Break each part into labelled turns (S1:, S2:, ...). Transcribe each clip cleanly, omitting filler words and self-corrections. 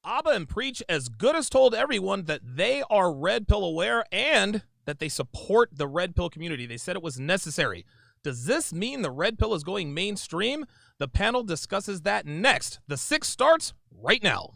S1: Abba and Preach as good as told everyone that they are Red Pill aware and that they support the Red Pill community. They said it was necessary. Does this mean the Red Pill is going mainstream? The panel discusses that next. The 6 starts right now.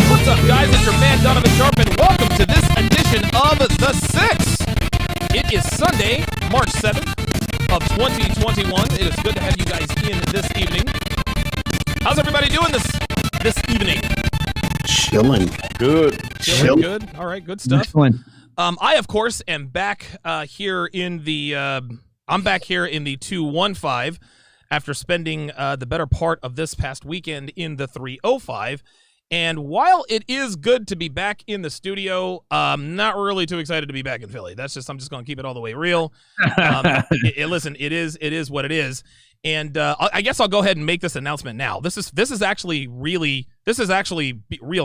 S1: What's up, guys? It's your man, Donovan Sharpe, and welcome to this edition of The Six. It is Sunday, March 7th of 2021. It is good to have you guys in this evening. How's everybody doing this evening?
S2: Chilling. Good.
S1: Chilling. Good. All right, good stuff.
S3: Excellent.
S1: I, of course, am back here in the 215 after spending the better part of this past weekend in the 305. And while it is good to be back in the studio, I'm not really too excited to be back in Philly. I'm just going to keep it all the way real. Listen, it is what it is. And I guess I'll go ahead and make this announcement now. This is actually real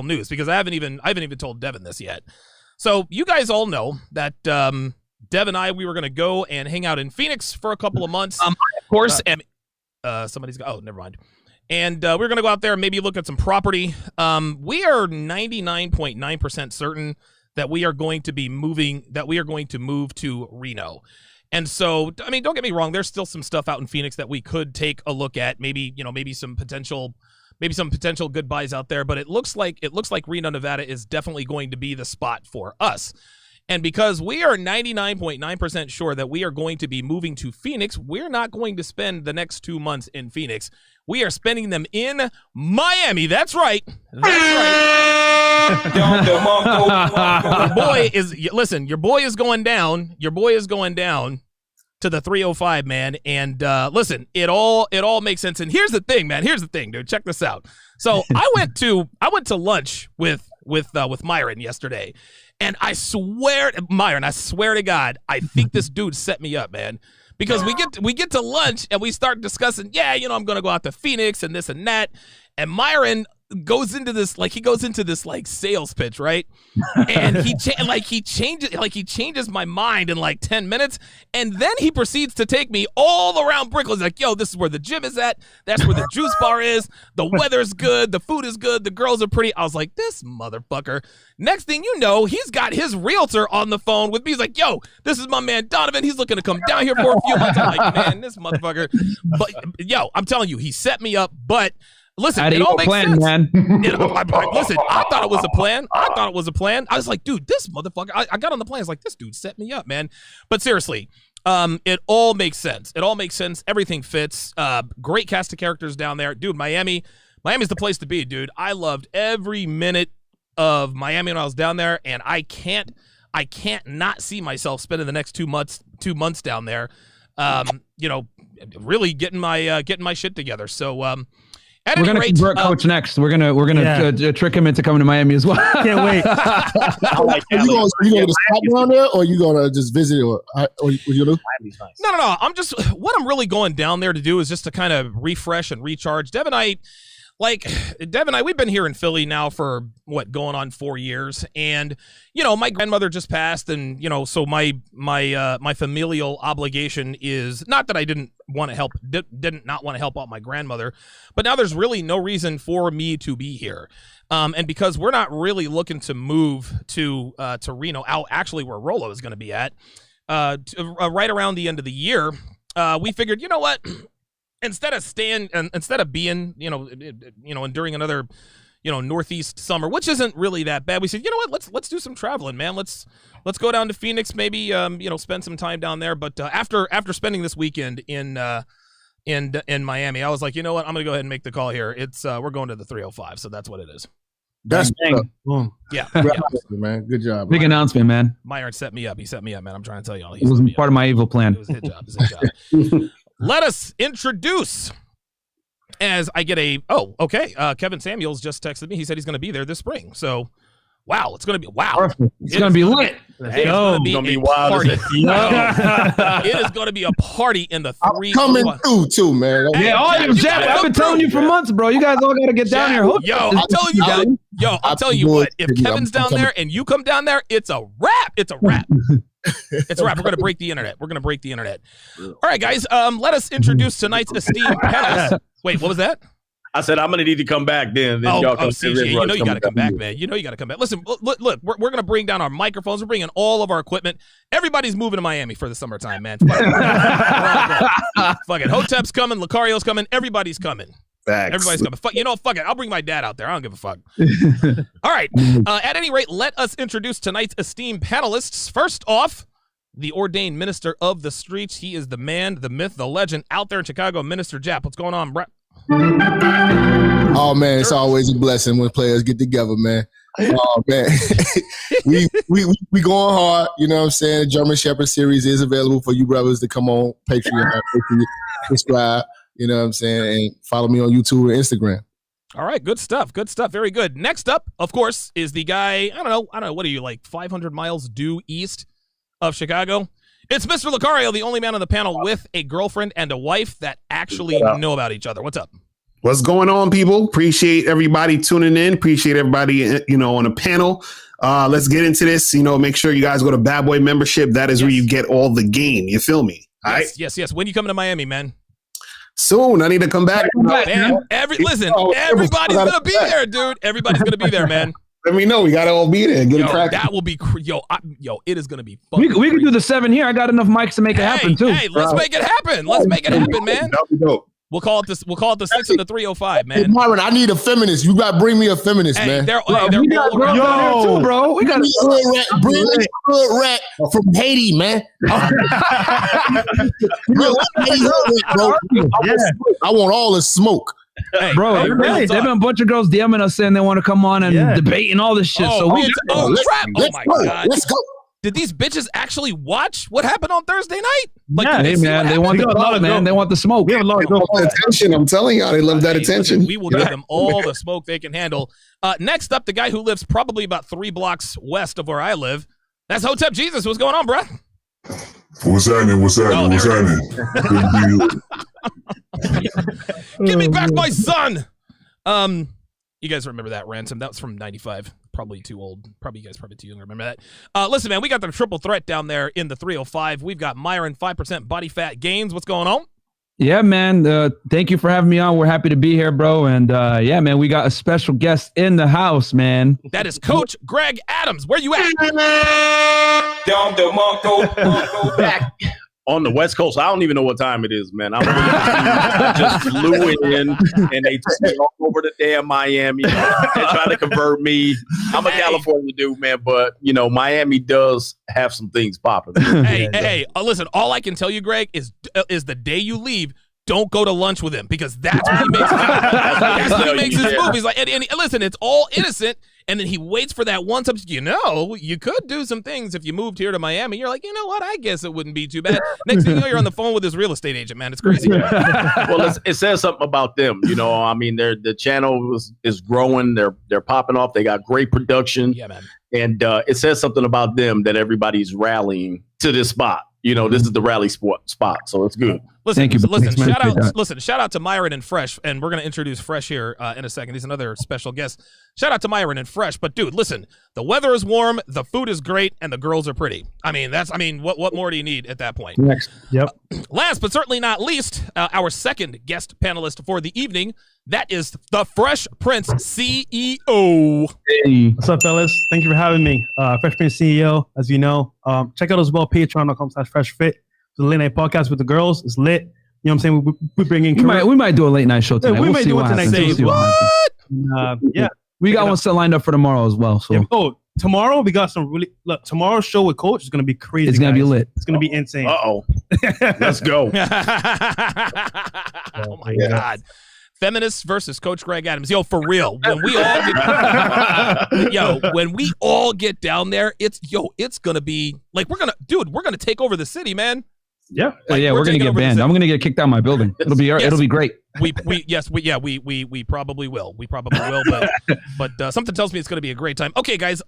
S1: news because I haven't even told Devin this yet. So you guys all know that Dev and I, we were going to go and hang out in Phoenix for a couple of months. Of course, and somebody's got, oh, never mind. And we're going to go out there and maybe look at some property. We are 99.9% certain that we are going to move to Reno. And so, I mean, don't get me wrong. There's still some stuff out in Phoenix that we could take a look at. Maybe some potential good buys out there. But it looks like Reno, Nevada is definitely going to be the spot for us. And because we are 99.9% sure that we are going to be moving to Phoenix, we're not going to spend the next 2 months in Phoenix. We are spending them in Miami. That's right. Your boy is going down. Your boy is going down to the 305, man. And listen, it all makes sense. And here's the thing, man. Here's the thing, dude. Check this out. So I went to lunch with Myron yesterday. And I swear to God, I think this dude set me up, man. Because we get to lunch and we start discussing, I'm going to go out to Phoenix and this and that. And Myron goes into this sales pitch, right? And he changes my mind in like 10 minutes, and then he proceeds to take me all around Brickell. He's like, yo, this is where the gym is at, that's where the juice bar is, the weather's good, the food is good, the girls are pretty. I was like, this motherfucker. Next thing you know, he's got his realtor on the phone with me. He's like, yo, this is my man Donovan, he's looking to come down here for a few months. I'm like, man, this motherfucker. But yo, I'm telling you, he set me up. But listen, it all makes sense. Man. Listen, I thought it was a plan. I was like, dude, this motherfucker. I got on the plane. I was like, this dude set me up, man. But seriously, it all makes sense. Everything fits. Great cast of characters down there, dude. Miami's the place to be, dude. I loved every minute of Miami when I was down there, and I can't not see myself spending the next 2 months down there. Really getting my shit together. So.
S3: We're gonna convert Coach next. We're gonna trick him into coming to Miami as well.
S2: Can't wait. Are you gonna stop down there, or you gonna just visit, or what you do?
S1: No. What I'm really going down there to do is just to kind of refresh and recharge. Dev and I, we've been here in Philly now for going on 4 years, and my grandmother just passed, and so my familial obligation is not that I did not want to help out my grandmother, but now there's really no reason for me to be here, and because we're not really looking to move to Reno, out actually where Rolo is going to be at, right around the end of the year, we figured, you know what. Instead of being, during another, Northeast summer, which isn't really that bad, we said, you know what, let's do some traveling, man. Let's go down to Phoenix, maybe, spend some time down there. But after spending this weekend in Miami, I was like, you know what, I'm gonna go ahead and make the call here. It's we're going to the 305, so that's what it is.
S2: That's
S1: yeah,
S2: man. Good job.
S3: Big announcement, man.
S1: Myron set me up. He set me up, man. I'm trying to tell y'all.
S3: It was part of my evil plan.
S1: It was his job. Let us introduce, as I get Kevin Samuels just texted me. He said he's going to be there this spring. So, wow, it's going to be,
S3: Perfect. It's going to be lit.
S1: It's going to be a party. It is going to be a party in the 3.
S2: Coming through too, man.
S3: Jack, I've been telling you for months, bro. You guys all got to get down here.
S1: I'm telling you guys. I'll tell you what. If Kevin's down there and you come down there, it's a wrap. It's a wrap. It's a wrap. We're going to break the internet. All right, guys. Let us introduce tonight's esteemed panelists. Wait, what was that?
S4: I said I'm gonna need to come back then.
S1: CJ, you know you got to come back, man. You know you got to come back. Listen, look, we're gonna bring down our microphones. We're bringing all of our equipment. Everybody's moving to Miami for the summertime, man. Fuck it. Hotep's coming. Lucario's coming. Everybody's coming.
S4: Facts.
S1: Everybody's coming. Fuck it. I'll bring my dad out there. I don't give a fuck. All right. At any rate, let us introduce tonight's esteemed panelists. First off, the ordained minister of the streets. He is the man, the myth, the legend out there in Chicago, Minister Jap. What's going on, bro?
S2: Oh man, it's always a blessing when players get together, man. Oh man, we going hard. You know what I'm saying? German Shepherd series is available for you brothers to come on Patreon, subscribe. You know what I'm saying? And follow me on YouTube and Instagram.
S1: All right, good stuff. Very good. Next up, of course, is the guy. I don't know. What are you, like 500 miles due east of Chicago? It's Mr. Lucario, the only man on the panel with a girlfriend and a wife that actually know about each other. What's up?
S5: What's going on, people? Appreciate everybody tuning in. Appreciate everybody, on the panel. Let's get into this. Make sure you guys go to Bad Boy Membership. That is where you get all the game. You feel me? All right?
S1: Yes. When you coming to Miami, man?
S5: Soon. I need to come back.
S1: Man, everybody's going to be there, dude. Everybody's going to be there, man.
S5: Let me know. We got to all be there. Get it cracking.
S1: That will be it is going to be fun.
S3: We can do the 7 here. I got enough mics to make it happen too.
S1: Hey, let's make it happen. Man. We'll call it this. We'll call it the 6 and the 305, man.
S2: Hey, Myron, I need a feminist. You got to bring me a feminist, man.
S1: They're all around
S3: there too, bro. We got
S2: bring me a hood rat from Haiti, man. I want all the smoke.
S3: Hey, bro, there've been a bunch of girls DMing us saying they want to come on and debate and all this shit.
S1: My God.
S2: Let's go.
S1: Did these bitches actually watch what happened on Thursday night?
S3: Hey, man, they want the clout, man. They want the smoke.
S5: We have a lot of attention. I'm telling y'all, they love that attention.
S1: We will give them all the smoke they can handle. Next up, the guy who lives probably about 3 blocks west of where I live. That's Hotep Jesus. What's going on, bro?
S6: What's happening?
S1: Give me back my son. You guys remember that ransom? That was from 95. Probably too old. You guys probably too young to remember that. Listen, man, we got the triple threat down there in the 305. We've got Myron, 5% body fat gains. What's going on?
S3: Yeah, man. Thank you for having me on. We're happy to be here, bro. And man, we got a special guest in the house, man.
S1: That is Coach Greg Adams. Where you at?
S4: Back on the West Coast. I don't even know what time it is, man. I just flew in and they took me all over the damn Miami and trying to convert me. I'm a California dude, man, but Miami does have some things popping.
S1: Hey, listen, all I can tell you, Greg, is the day you leave, don't go to lunch with him because that's when he makes his move. He's like, and listen, it's all innocent. And then he waits for that one subject. You could do some things if you moved here to Miami. You're like, you know what? I guess it wouldn't be too bad. Next thing you know, you're on the phone with this real estate agent, man. It's crazy.
S4: Well, it says something about them. I mean, the channel is growing. They're popping off. They got great production.
S1: Yeah, man.
S4: And it says something about them that everybody's rallying to this spot. This is the rally spot, so it's good.
S1: Listen, shout out to Myron and Fresh, and we're going to introduce Fresh here in a second. He's another special guest. Shout out to Myron and Fresh. But, dude, listen, the weather is warm, the food is great, and the girls are pretty. What more do you need at that point?
S3: Next. Yep.
S1: Last but certainly not least, our second guest panelist for the evening, that is the Fresh Prince CEO.
S3: Hey.
S7: What's up, fellas? Thank you for having me. Fresh Prince CEO, as you know. Check out as well, patreon.com/freshfit. The late night podcast with the girls is lit. You know what I'm saying? We bring in.
S3: We might do a late night show tonight.
S7: We might do it tonight. Yeah.
S3: We got one set lined up for tomorrow as well. So.
S7: Yeah. Oh, tomorrow we got some look. Tomorrow's show with Coach is gonna be crazy.
S3: It's gonna be lit.
S7: It's gonna be insane.
S4: Let's go.
S1: Oh my God. Feminists versus Coach Greg Adams. Yo, for real. When we all get down there, it's gonna be like we're gonna take over the city, man.
S7: Yeah.
S3: We're gonna get banned. I'm gonna get kicked out of my building. It'll be great.
S1: We probably will. But something tells me it's gonna be a great time. Okay, guys.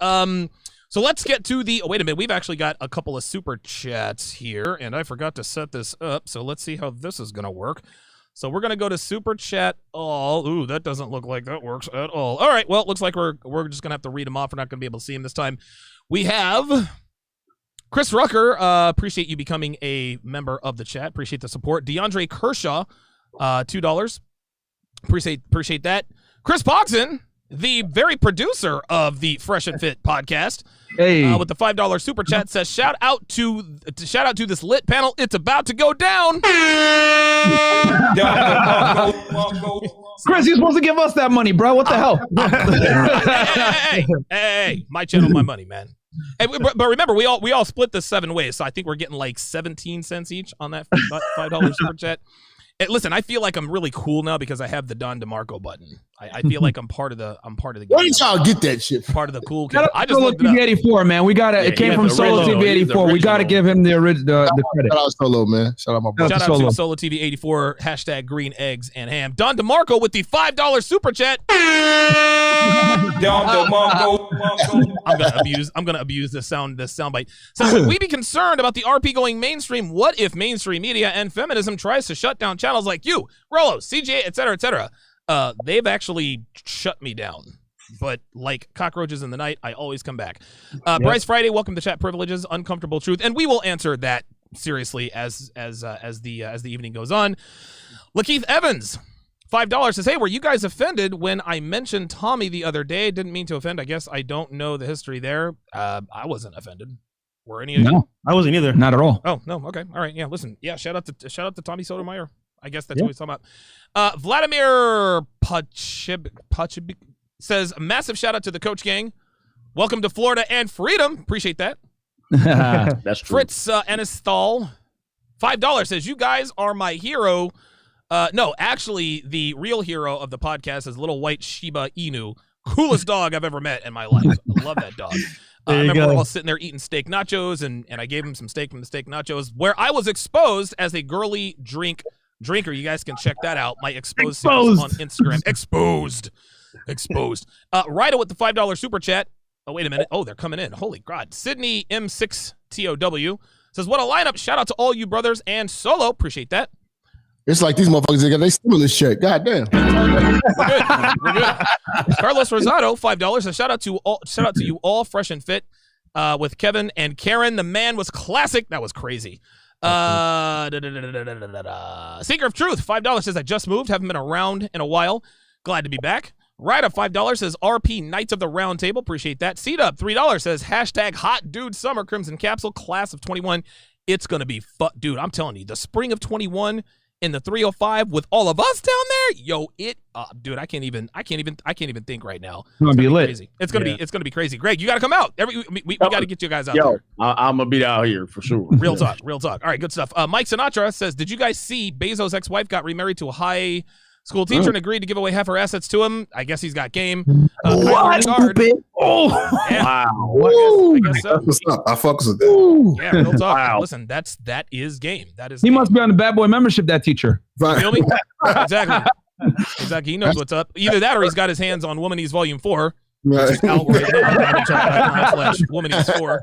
S1: So let's get to the. Oh, wait a minute. We've actually got a couple of super chats here, and I forgot to set this up. So let's see how this is going to work. So we're going to go to super chat all. Ooh, that doesn't look like that works at all. All right. Well, it looks like we're just going to have to read them off. We're not going to be able to see them this time. We have Chris Rucker. Appreciate you becoming a member of the chat. Appreciate the support. DeAndre Kershaw, $2. Appreciate that. Chris Poxon, the very producer of the Fresh and Fit podcast, with the $5 super chat, says shout out to this lit panel. It's about to go down.
S3: Chris, you're supposed to give us that money, bro. What the hell?
S1: Hey, my channel, my money, man. Hey, but remember, we all split this 7 ways, so I think we're getting like 17 cents each on that $5 super chat. Hey, listen, I feel like I'm really cool now because I have the Don DeMarco button. I feel like I'm part of the game.
S2: Where did y'all get that shit?
S1: Part of the cool.
S3: I just looked TV 84, man. We got it. Came from Solo TV 84. We got to give him the original credit.
S2: Shout out Solo, man. Shout out my boy.
S1: Shout out to Solo TV 84. # green eggs and ham. Don DeMarco with the $5 super chat.
S8: Don DeMarco.
S1: I'm gonna abuse this soundbite. So would we be concerned about the RP going mainstream? What if mainstream media and feminism tries to shut down channels like you, Rollo, CJ, etc., etc.? They've actually shut me down. But like cockroaches in the night, I always come back. Bryce Friday, welcome to Chat Privileges, Uncomfortable Truth, and we will answer that seriously as the evening goes on. Lakeith Evans, $5 says, hey, were you guys offended when I mentioned Tommy the other day? Didn't mean to offend. I guess I don't know the history there. I wasn't offended. Were any of you?
S7: No, I wasn't either.
S3: Not at all.
S1: Oh, no. Okay. All right. Yeah, listen. Yeah, shout out to Tommy Sotomayor. I guess that's what he's talking about. Vladimir Pachib says, massive shout out to the Coach Gang. Welcome to Florida and freedom. Appreciate that.
S4: That's true.
S1: Fritz Enesthal, $5 says, you guys are my hero. No, actually, the real hero of the podcast is little white Shiba Inu. Coolest dog I've ever met in my life. I love that dog. I remember we're all sitting there eating steak nachos, and I gave him some steak from the steak nachos, where I was exposed as a girly drinker. You guys can check that out. My exposed series on Instagram. Exposed. Ryder with the $5 super chat. Oh, wait a minute. Oh, they're coming in. Holy God. Sydney M6TOW says, what a lineup. Shout out to all you brothers and Solo. Appreciate that.
S2: It's like these motherfuckers, they got their stimulus check. God damn.
S1: We're good. Carlos Rosado, $5. A shout out to you all, Fresh and Fit, with Kevin and Karen. The man was classic. That was crazy. Seeker of Truth, $5 says, I just moved. Haven't been around in a while. Glad to be back. Ryder, $5 says, RP Knights of the Round Table. Appreciate that. C-Dub, $3 says, #Hot Dude Summer Crimson Capsule Class of 21. It's going to be fun. Dude, I'm telling you, the spring of 21 in the 305 with all of us down there. Yo, dude, I can't even think right now.
S3: It's gonna be lit.
S1: Crazy. It's gonna be crazy. Greg, you gotta come out. We gotta get you guys out there.
S4: I'm gonna be out here for sure.
S1: Real talk. All right, good stuff. Mike Sinatra says, did you guys see Bezos' ex-wife got remarried to a high school teacher and agreed to give away half her assets to him? I guess he's got game.
S3: What?
S1: Yeah.
S5: Wow.
S1: I guess so.
S5: That's what's up. I fucks with that.
S1: Yeah, real talk.
S4: Wow.
S1: Listen, that is game. That is.
S3: He
S1: game.
S3: must be on the Bad Boy membership, that teacher.
S2: Right.
S1: Feel me? Exactly. He knows what's up. Either that or he's got his hands on Womanese Volume 4.
S2: Right.
S1: Out right now. Womanese 4.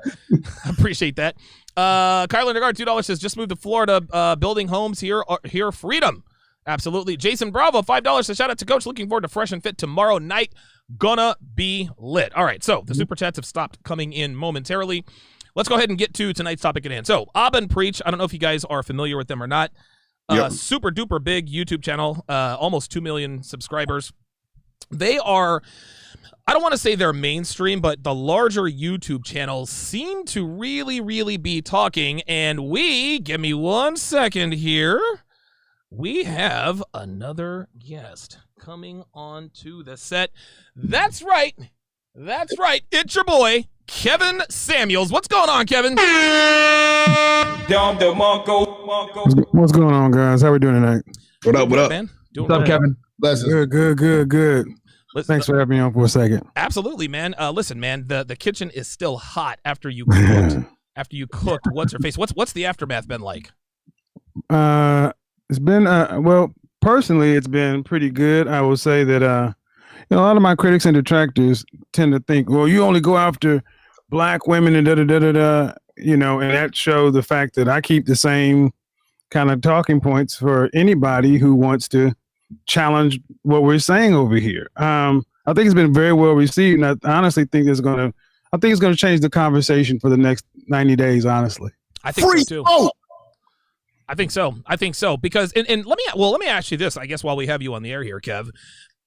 S1: Appreciate that. Kyler Nagard, $2 says, just moved to Florida, building homes here freedom. Absolutely. Jason Bravo, $5 says, shout out to Coach. Looking forward to Fresh and Fit tomorrow night. Gonna be lit. All right, so the super chats have stopped coming in momentarily. Let's go ahead and get to tonight's topic at hand. So, Abba and Preach, I don't know if you guys are familiar with them or not. Super duper big YouTube channel, almost 2 million subscribers. They are, I don't want to say they're mainstream, but the larger YouTube channels seem to really be talking. And give me 1 second here. We have another guest coming on to the set. That's right. It's your boy, Kevin Samuels. What's going on, Kevin?
S9: What's going on, guys? How we doing tonight?
S5: What up?
S1: Man?
S3: What's up, Kevin?
S9: Good. Thanks for having me on for a second.
S1: Absolutely, man. Listen, man, the kitchen is still hot after you cooked. What's her face? What's the aftermath been like?
S9: It's been well, personally, it's been pretty good. I will say that a lot of my critics and detractors tend to think, well, you only go after black women and and that showed the fact that I keep the same kind of talking points for anybody who wants to challenge what we're saying over here. I think it's been very well received, and I honestly think it's going to change the conversation for the next 90 days. Honestly,
S1: I think so too. I think so. Because and let me ask you this, I guess, while we have you on the air here, Kev.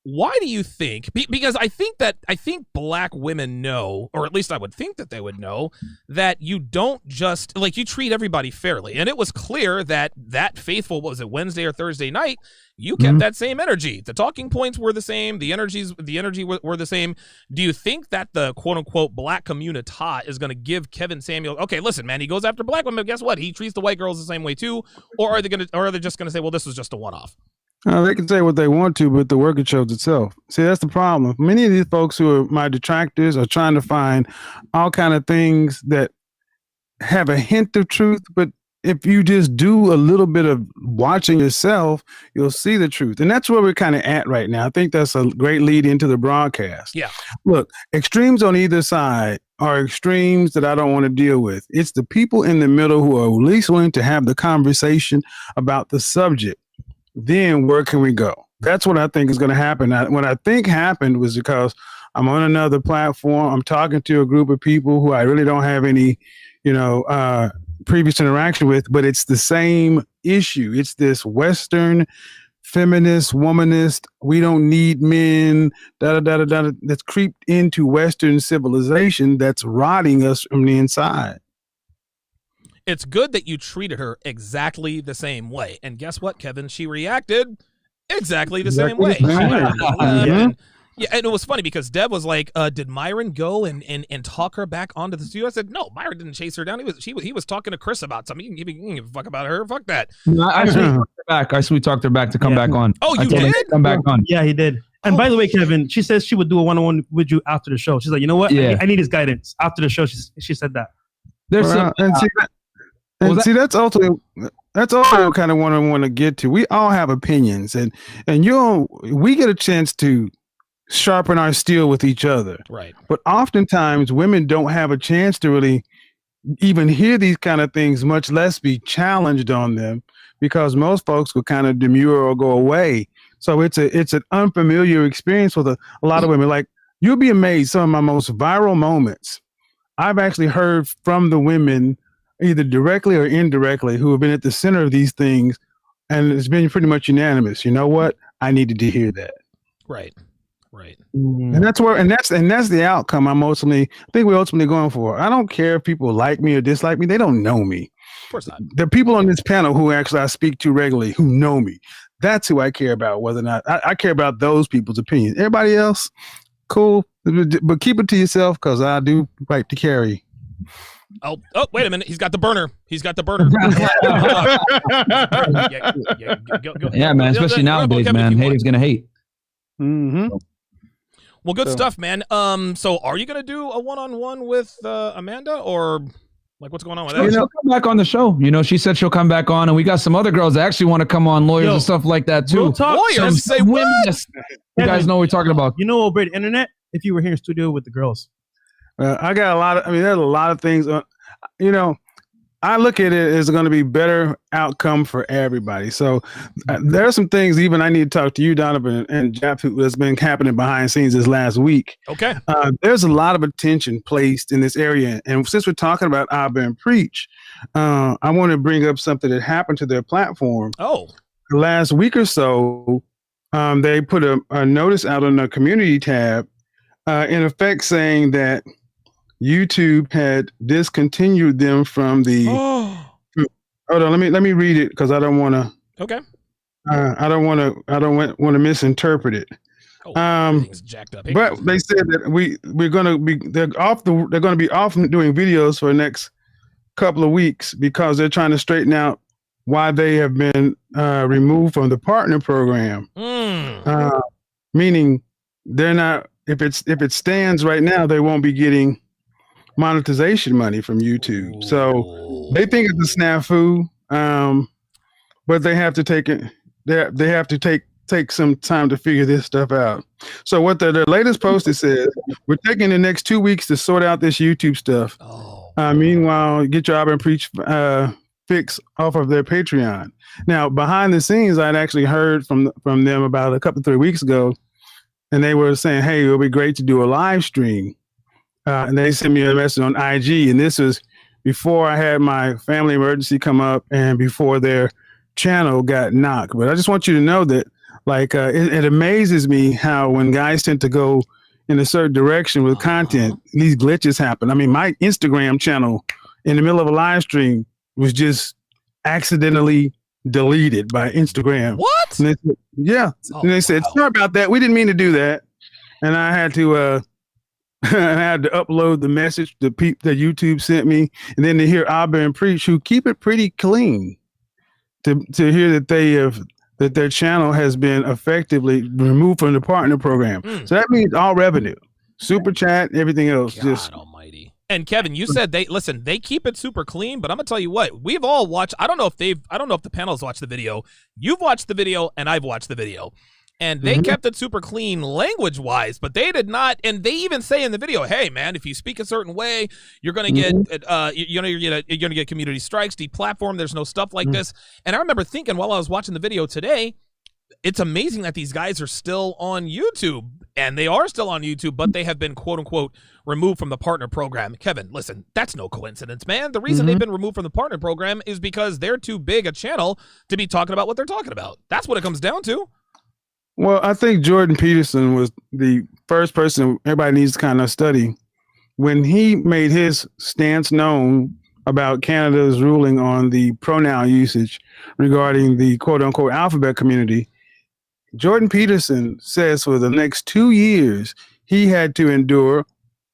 S1: Why do you think? Because I think black women know, or at least I would think that they would know, that you don't just you treat everybody fairly. And it was clear that faithful, what was it, Wednesday or Thursday night, you kept that same energy. The talking points were the same. The energy were the same. Do you think that the quote unquote black community is going to give Kevin Samuel? Okay, listen, man, he goes after black women. But guess what? He treats the white girls the same way too. Or are they just going to say, well, this was just a one-off?
S9: They can say what they want to, but the work it shows itself. See, that's the problem. Many of these folks who are my detractors are trying to find all kind of things that have a hint of truth, but if you just do a little bit of watching yourself, you'll see the truth. And that's where we're kind of at right now. I think that's a great lead into the broadcast.
S1: Yeah.
S9: Look, extremes on either side are extremes that I don't want to deal with. It's the people in the middle who are at least willing to have the conversation about the subject. Then where can we go? That's what I think is going to happen. What I think happened was because I'm on another platform. I'm talking to a group of people who I really don't have any, previous interaction with, but it's the same issue. It's this Western feminist, womanist, we don't need men, that's creeped into Western civilization that's rotting us from the inside.
S1: It's good that you treated her exactly the same way. And guess what, Kevin? She reacted exactly the same way. Yeah, and it was funny because Deb was like, did Myron go and talk her back onto the studio? I said, no, Myron didn't chase her down. He was talking to Chris about something. He didn't give a fuck about her. Fuck that.
S3: No, I actually talked her back to come back on.
S1: Oh, you did?
S3: Come back on.
S7: Yeah, he did. And by the way, Kevin, she says she would do a one-on-one with you after the show. She's like, you know what?
S3: Yeah.
S7: I need his guidance. After the show, she said that.
S9: That's also kind of what I want to get to. We all have opinions, and we get a chance to sharpen our steel with each other.
S1: Right.
S9: But oftentimes women don't have a chance to really even hear these kind of things, much less be challenged on them, because most folks will kind of demur or go away. So it's an unfamiliar experience with a lot of women. Like, you'll be amazed, some of my most viral moments, I've actually heard from the women, either directly or indirectly, who have been at the center of these things, and it's been pretty much unanimous. You know what? I needed to hear that.
S1: Right.
S9: And that's the outcome I think we're ultimately going for. I don't care if people like me or dislike me. They don't know me.
S1: Of course not.
S9: The people on this panel who actually I speak to regularly, who know me, that's who I care about. Whether or not I care about those people's opinions. Everybody else, cool, but keep it to yourself, because I do like to carry.
S1: Oh, wait a minute. He's got the burner.
S3: Yeah, man. Especially nowadays, man. Haters gonna hate.
S9: Mm-hmm.
S1: Well, good stuff, man. So are you gonna do a one-on-one with Amanda, or like what's going on with that?
S3: She'll come back on the show. She said she'll come back on, and we got some other girls that actually want to come on, lawyers and stuff like that too.
S1: Lawyers say what?
S3: You guys know what we're talking about.
S7: Over the internet, if you were here in studio with the girls.
S9: I got a lot of. There's a lot of things. I look at it as going to be better outcome for everybody. So there are some things even I need to talk to you, Donovan, and Jeff, who has been happening behind the scenes this last week.
S1: Okay.
S9: There's a lot of attention placed in this area. And since we're talking about Abba and Preach, I want to bring up something that happened to their platform.
S1: Oh.
S9: Last week or so, they put a notice out on the community tab, in effect saying that YouTube had discontinued them from the. Hold on, let me read it, because I don't want to.
S1: Okay.
S9: I don't want to misinterpret it.
S1: Everything's jacked up.
S9: But they said that they're going to be off doing videos for the next couple of weeks, because they're trying to straighten out why they have been removed from the partner program. Meaning they're not. If it stands right now, they won't be getting monetization money from YouTube. So they think it's a snafu, but they have to take it. They have to take take some time to figure this stuff out. So what their latest post it says, we're taking the next 2 weeks to sort out this YouTube stuff. Meanwhile, get your Auburn Preach fix off of their Patreon. Now, behind the scenes, I'd actually heard from them about a couple 3 weeks ago, and they were saying, hey, it would be great to do a live stream. And they sent me a message on IG, and this was before I had my family emergency come up and before their channel got knocked. But I just want you to know that, like, it amazes me how when guys tend to go in a certain direction with content, these glitches happen. I mean, my Instagram channel in the middle of a live stream was just accidentally deleted by Instagram.
S1: What?
S9: And they said, sorry about that. We didn't mean to do that. And I had to I had to upload the message that YouTube sent me, and then to hear Auburn Preach, who keep it pretty clean, to hear that that their channel has been effectively removed from the partner program. So that means all revenue, super chat, everything else.
S1: God almighty. And Kevin, you said they keep it super clean, but I'm gonna tell you what, we've all watched. I don't know if the panel's watched the video. You've watched the video, and I've watched the video. And they kept it super clean language-wise, but they did not. And they even say in the video, "Hey, man, if you speak a certain way, you're gonna get, you're gonna get community strikes, deplatformed. There's no stuff like this." And I remember thinking while I was watching the video today, it's amazing that these guys are still on YouTube, and they are still on YouTube, but they have been quote unquote removed from the partner program. Kevin, listen, that's no coincidence, man. The reason they've been removed from the partner program is because they're too big a channel to be talking about what they're talking about. That's what it comes down to.
S9: Well, I think Jordan Peterson was the first person everybody needs to kind of study. When he made his stance known about Canada's ruling on the pronoun usage regarding the quote-unquote alphabet community, Jordan Peterson says for the next 2 years, he had to endure.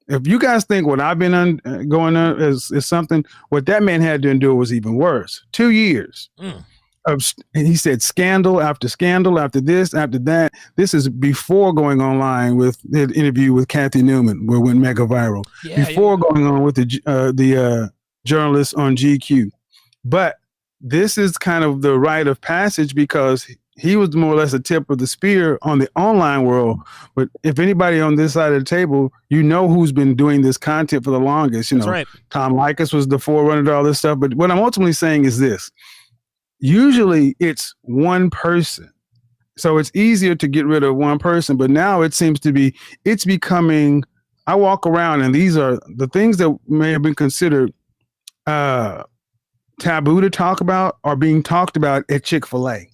S9: If you guys think what I've been going on is something, what that man had to endure was even worse. 2 years. And he said scandal after this, after that. This is before going online with the interview with Kathy Newman, where it went mega viral. Going on with the journalist on GQ. But this is kind of the rite of passage because he was more or less a tip of the spear on the online world. But if anybody on this side of the table, you know who's been doing this content for the longest. That's right. Tom Likas was the forerunner to all this stuff. But what I'm ultimately saying is this. Usually it's one person. So it's easier to get rid of one person, but now it seems to be, it's becoming, I walk around and these are the things that may have been considered taboo to talk about are being talked about at Chick-fil-A.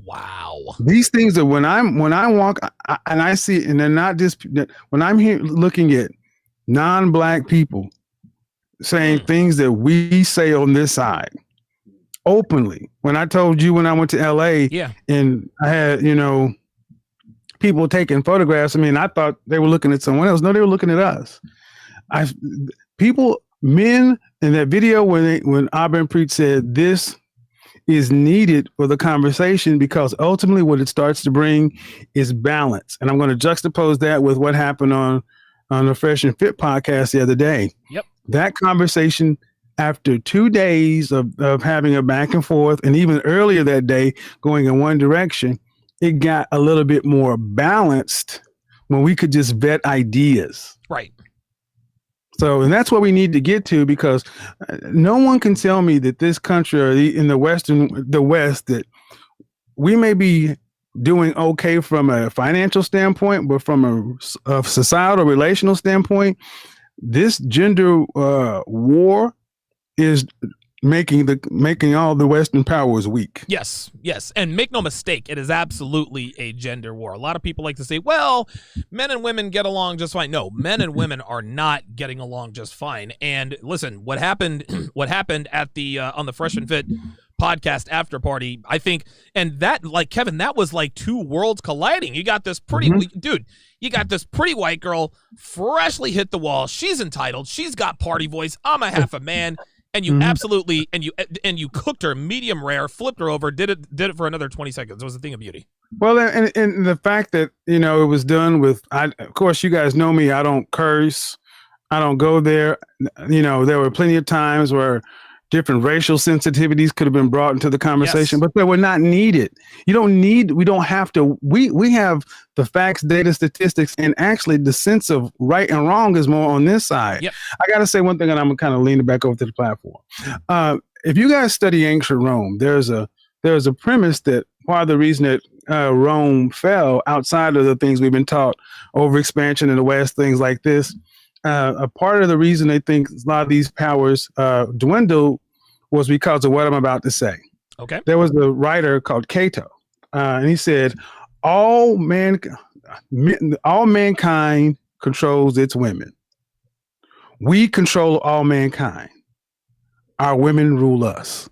S1: Wow.
S9: These things that when I walk and I see, and they're not just, when I'm here looking at non-Black people saying things that we say on this side, openly. When I told you when I went to LA and I had, people taking photographs, I mean, I thought they were looking at someone else. No, they were looking at us. Men in that video when Auburn Preach said this is needed for the conversation because ultimately what it starts to bring is balance. And I'm going to juxtapose that with what happened on the Fresh and Fit podcast the other day.
S1: Yep.
S9: That conversation after 2 days of having a back and forth, and even earlier that day going in one direction, it got a little bit more balanced when we could just vet ideas.
S1: Right.
S9: So, and that's what we need to get to because no one can tell me that this country or in the West, that we may be doing okay from a financial standpoint, but from a societal relational standpoint, this gender war is making all the Western powers weak.
S1: Yes. And make no mistake, it is absolutely a gender war. A lot of people like to say, well, men and women get along just fine. No, men and women are not getting along just fine. And listen, what happened at the on the Fresh and Fit podcast after party, I think, and that, like, Kevin, that was like two worlds colliding. You got this pretty you got this pretty white girl freshly hit the wall. She's entitled. She's got party voice. I'm a half a man. And you absolutely, and you cooked her medium rare, flipped her over, did it for another 20 seconds. It was a thing of beauty.
S9: Well, and the fact that, it was done with, of course, you guys know me. I don't curse. I don't go there. There were plenty of times where, Different racial sensitivities could have been brought into the conversation,
S1: Yes.
S9: but they were not needed. We don't have to, we have the facts, data, statistics, and actually the sense of right and wrong is more on this side.
S1: Yep.
S9: I got to say one thing, and I'm kind of leaning back over to the platform. If you guys study ancient Rome, there's a premise that part of the reason that Rome fell outside of the things we've been taught, overexpansion in the West, things like this. A part of the reason they think a lot of these powers dwindled was because of what I'm about to say.
S1: Okay.
S9: There was a writer called Cato, and he said, all mankind controls its women. We control all mankind. Our women rule us.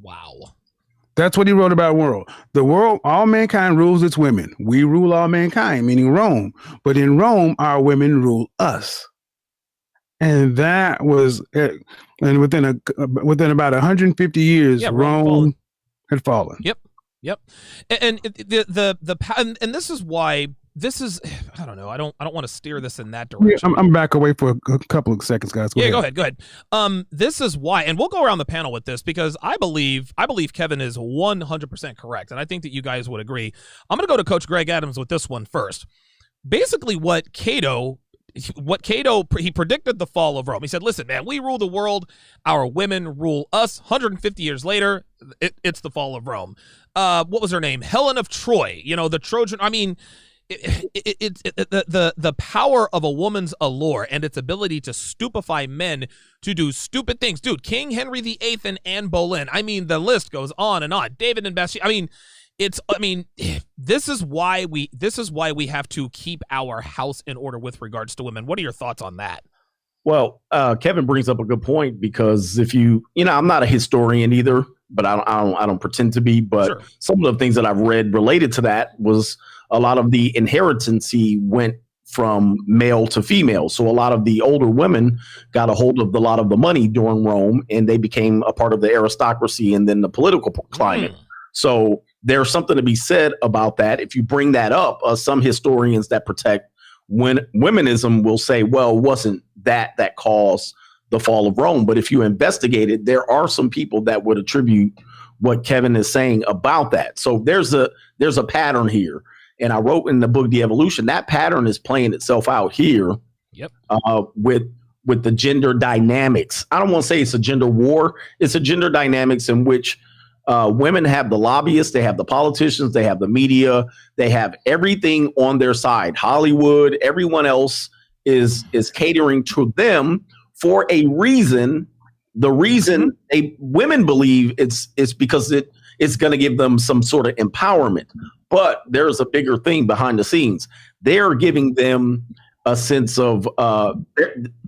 S1: Wow.
S9: That's what he wrote about world. The world, all mankind rules its women. We rule all mankind, meaning Rome. But in Rome, our women rule us. And that was it. And within about 150 years, Rome had fallen.
S1: Yep. And and this is why I don't know. I don't want to steer this in that direction.
S9: I'm back away for a couple of seconds, guys.
S1: Go ahead. This is why, and we'll go around the panel with this because I believe Kevin is 100% correct, and I think that you guys would agree. I'm going to go to Coach Greg Adams with this one first. Basically, he predicted the fall of Rome. He said, listen, man, we rule the world. Our women rule us. 150 years later, it's the fall of Rome. What was her name? Helen of Troy. The Trojan. I mean, the power of a woman's allure and its ability to stupefy men to do stupid things. Dude, King Henry VIII and Anne Boleyn. I mean, the list goes on and on. David and Bathsheba. This is why we have to keep our house in order with regards to women. What are your thoughts on that?
S4: Well, Kevin brings up a good point because if I'm not a historian either, but I don't pretend to be. But sure. Some of the things that I've read related to that was a lot of the inheritancy went from male to female. So a lot of the older women got a hold of a lot of the money during Rome, and they became a part of the aristocracy and then the political climate. So there's something to be said about that. If you bring that up, some historians that protect womenism will say, well, wasn't that caused the fall of Rome? But if you investigate it, there are some people that would attribute what Kevin is saying about that. So there's a pattern here. And I wrote in the book, The Evolution, that pattern is playing itself out here.
S1: Yep.
S4: With the gender dynamics. I don't want to say it's a gender war. It's a gender dynamics in which women have the lobbyists, they have the politicians, they have the media, they have everything on their side. Hollywood, everyone else is catering to them for a reason. The reason women believe it's because it's going to give them some sort of empowerment. But there's a bigger thing behind the scenes. They're giving them a sense of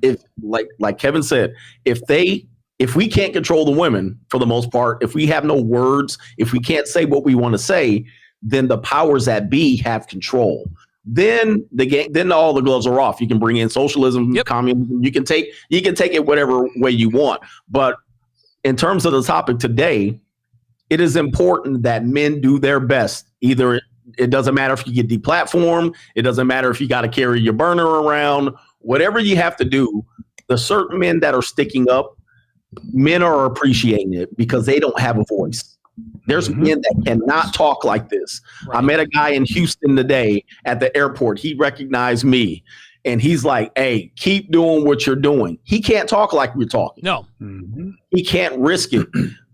S4: if like Kevin said, if we can't control the women for the most part, if we have no words, if we can't say what we want to say, then the powers that be have control. Then all the gloves are off. You can bring in socialism, communism. You can take it whatever way you want. But in terms of the topic today, it is important that men do their best. Either it doesn't matter if you get deplatformed, it doesn't matter if you got to carry your burner around, whatever you have to do. The certain men that are sticking up, men are appreciating it because they don't have a voice. There's men that cannot talk like this. Right. I met a guy in Houston today at the airport. He recognized me and he's like, hey, keep doing what you're doing. He can't talk like we're talking.
S1: No.
S4: He can't risk it.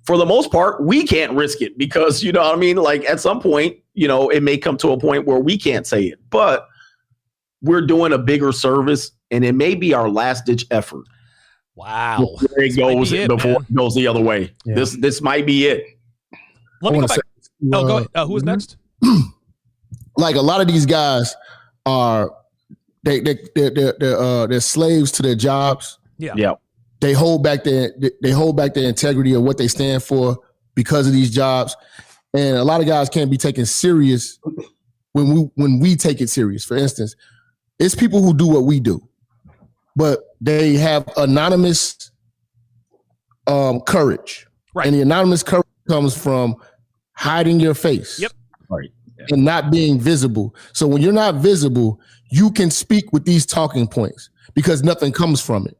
S4: For the most part, we can't risk it because, you know what I mean? Like at some point, it may come to a point where we can't say it, but we're doing a bigger service and it may be our last ditch effort.
S1: Wow.
S4: There it goes before it goes the other way. Yeah. This might be it.
S1: Let me go back. Go ahead. Who's next?
S2: Like a lot of these guys are, they're slaves to their jobs.
S1: Yeah.
S2: They hold back their integrity of what they stand for because of these jobs, and a lot of guys can't be taken serious when we take it serious. For instance, it's people who do what we do, but they have anonymous courage,
S1: right?
S2: And the anonymous courage comes from hiding your face,
S4: right,
S2: and not being visible. So when you're not visible, you can speak with these talking points because nothing comes from it.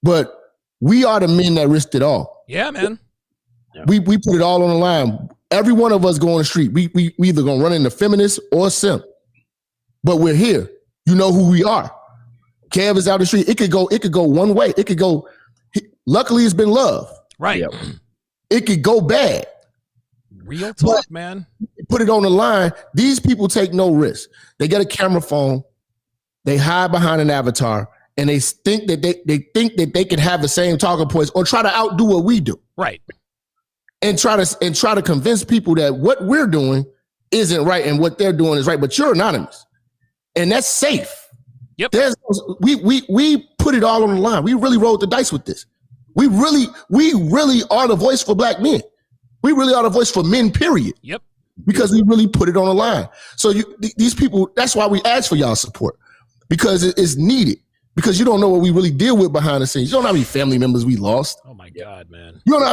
S2: But we are the men that risked it all.
S1: Yeah, man.
S2: We put it all on the line. Every one of us go on the street. We either gonna run into feminist or simp. But we're here. You know who we are. Kev is out the street. It could go one way. It could go. Luckily, it's been love.
S1: Right.
S4: Yep.
S2: It could go bad.
S1: Real talk, man.
S2: Put it on the line. These people take no risk. They get a camera phone. They hide behind an avatar, and they think that they can have the same talking points or try to outdo what we do.
S1: Right.
S2: And try to convince people that what we're doing isn't right and what they're doing is right. But you're anonymous, and that's safe.
S1: Yep.
S2: We put it all on the line. We really rolled the dice with this. We really are the voice for black men. We really are the voice for men, period.
S1: Yep.
S2: Because we really put it on the line. So these people, that's why we ask for y'all support, because it's needed. Because you don't know what we really deal with behind the scenes. You don't know how many family members we lost.
S1: Oh my God, man.
S2: You don't know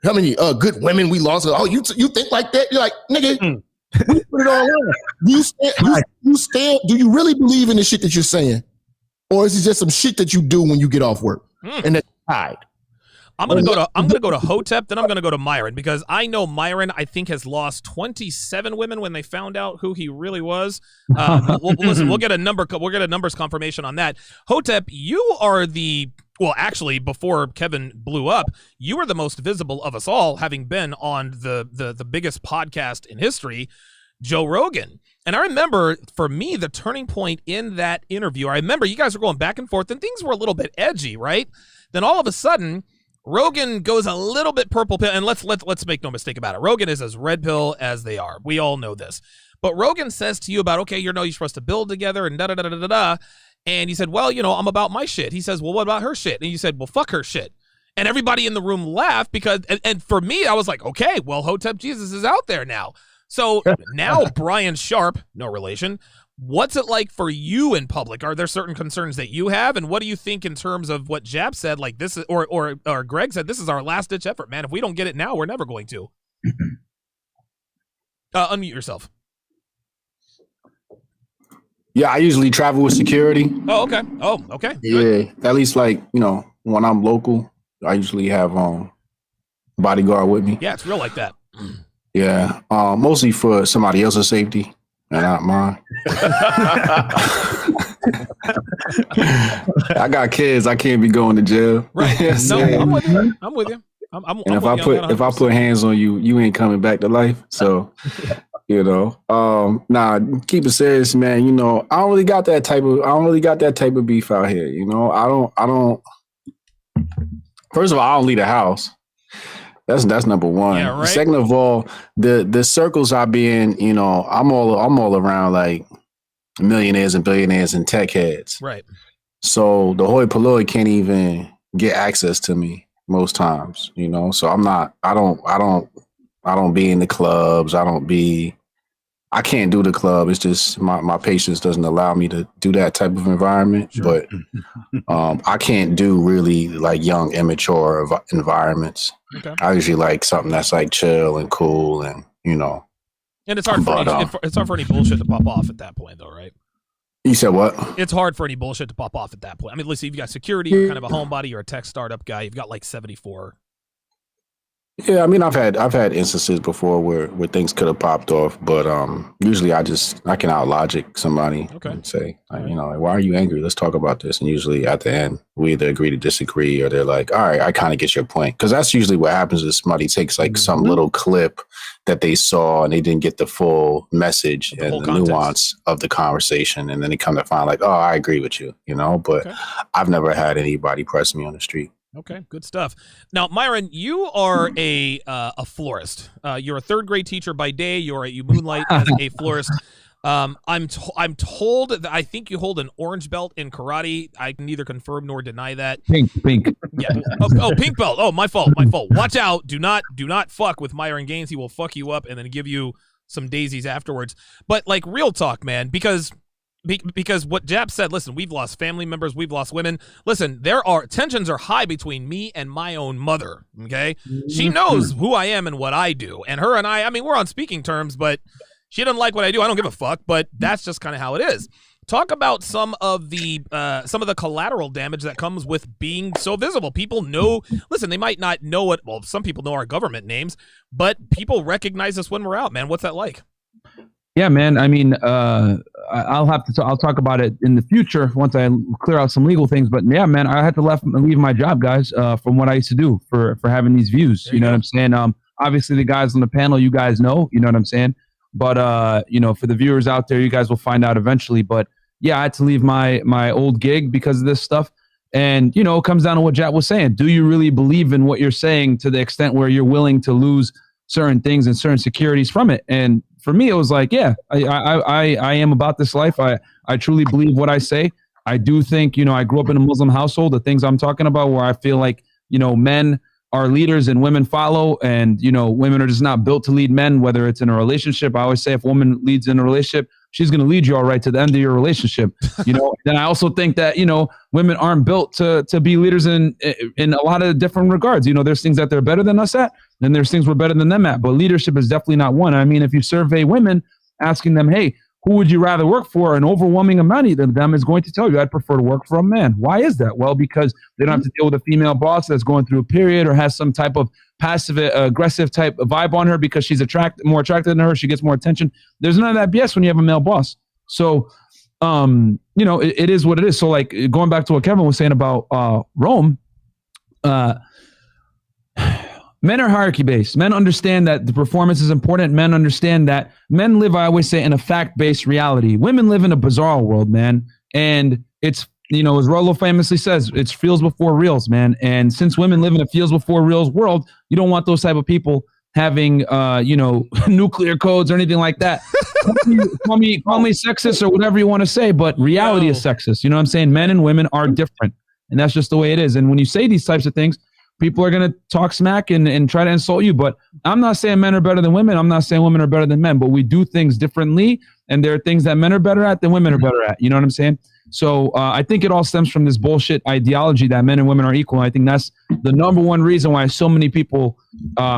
S2: how many good women we lost. Oh, you think like that? You're like, nigga, we put it all on. You stand. Do you really believe in the shit that you're saying, or is it just some shit that you do when you get off work and that's tied?
S1: I'm gonna go to Hotep, then I'm gonna go to Myron, because I know Myron, I think, has lost 27 women when they found out who he really was. We'll get a numbers confirmation on that. Hotep, you are actually, before Kevin blew up, you were the most visible of us all, having been on the biggest podcast in history, Joe Rogan. And I remember, for me, the turning point in that interview, I remember you guys were going back and forth and things were a little bit edgy, right? Then all of a sudden, Rogan goes a little bit purple pill, and let's make no mistake about it. Rogan is as red pill as they are. We all know this. But Rogan says to you about, okay, you're supposed to build together and da-da-da-da-da-da. And you said, well, I'm about my shit. He says, well, what about her shit? And you said, well, fuck her shit. And everybody in the room laughed because, and for me, I was like, okay, well, Hotep Jesus is out there now. So now Brian Sharpe, no relation, what's it like for you in public? Are there certain concerns that you have? And what do you think in terms of what Jab said, like this is, or Greg said, this is our last ditch effort, man. If we don't get it now, we're never going to. Unmute yourself.
S8: Yeah, I usually travel with security.
S1: Oh, okay. Oh, okay.
S8: Yeah, at least when I'm local, I usually have bodyguard with me.
S1: Yeah, it's real like that.
S8: Yeah, mostly for somebody else's safety and not mine. I got kids. I can't be going to jail.
S1: Right. No, I'm with you. I'm with you. And
S8: if I put hands on you, you ain't coming back to life. So, keep it serious, man. I don't really got that type of beef out here. I don't. First of all, I don't leave the house. That's number one. Yeah, right? Second of all, the circles I be in, I'm all around like millionaires and billionaires and tech heads.
S1: Right.
S8: So the hoi polloi can't even get access to me most times, So I don't be in the clubs. I can't do the club. It's just my patience doesn't allow me to do that type of environment. Sure. But I can't do really like young, immature environments. Okay. I usually like something that's like chill and cool and,
S1: And it's hard for any bullshit to pop off at that point, though, right?
S8: You said what?
S1: It's hard for any bullshit to pop off at that point. I mean, listen, you've got security, you're kind of a homebody, you're a tech startup guy, you've got like 74.
S8: Yeah, I mean, I've had instances before where things could have popped off, but usually I can out logic somebody and say, why are you angry? Let's talk about this. And usually at the end, we either agree to disagree or they're like, all right, I kind of get your point. Because that's usually what happens is somebody takes like some little clip that they saw and they didn't get the full message and the nuance of the conversation. And then they come to find like, oh, I agree with you, but I've never had anybody press me on the street.
S1: Okay, good stuff. Now, Myron, you are a florist. You're a third grade teacher by day. You moonlight as a florist. I'm told that I think you hold an orange belt in karate. I can neither confirm nor deny that.
S3: Pink.
S1: Yeah. Oh, pink belt. Oh, my fault. Watch out. Do not fuck with Myron Gaines. He will fuck you up and then give you some daisies afterwards. But like real talk, man, because what Jab said, listen, we've lost family members, we've lost women. Listen, tensions are high between me and my own mother, okay? She knows who I am and what I do. And her and I mean, we're on speaking terms, but she doesn't like what I do. I don't give a fuck, but that's just kind of how it is. Talk about some of the collateral damage that comes with being so visible. People know. Listen, they might not know it. Well, some people know our government names, but people recognize us when we're out. Man, what's that like?
S3: Yeah, man. I mean, I'll talk about it in the future once I clear out some legal things. But yeah, man, I had to leave my job, guys, from what I used to do for having these views. You know what I'm saying? Obviously, the guys on the panel, you guys know. You know what I'm saying? But for the viewers out there, you guys will find out eventually. But yeah, I had to leave my old gig because of this stuff. And it comes down to what Jack was saying. Do you really believe in what you're saying to the extent where you're willing to lose certain things and certain securities from it? And for me, it was like, yeah, I am about this life. I truly believe what I say. I do think, I grew up in a Muslim household. The things I'm talking about where I feel like, men are leaders and women follow, and, women are just not built to lead men, whether it's in a relationship. I always say if a woman leads in a relationship, she's going to lead you all right to the end of your relationship. Then I also think that, women aren't built to be leaders in a lot of different regards. There's things that they're better than us at, and there's things we're better than them at. But leadership is definitely not one. I mean, if you survey women, asking them, hey, who would you rather work for? An overwhelming amount of them is going to tell you, I'd prefer to work for a man. Why is that? Well, because they don't have to deal with a female boss that's going through a period or has some type of passive aggressive type of vibe on her because she's more attracted than her. She gets more attention. There's none of that BS when you have a male boss. So, it is what it is. So like going back to what Kevin was saying about Rome, men are hierarchy based. Men understand that the performance is important. Men understand that men live, I always say, in a fact-based reality. Women live in a bizarre world, man. And it's, as Rollo famously says, it's feels before reals, man. And since women live in a feels before reals world, you don't want those type of people having, nuclear codes or anything like that. call me sexist or whatever you want to say, but reality is sexist. You know what I'm saying? Men and women are different, and that's just the way it is. And when you say these types of things, people are going to talk smack and try to insult you. But I'm not saying men are better than women. I'm not saying women are better than men, but we do things differently. And there are things that men are better at than women are better at. You know what I'm saying? So I think it all stems from this bullshit ideology that men and women are equal. And I think that's the number one reason why so many people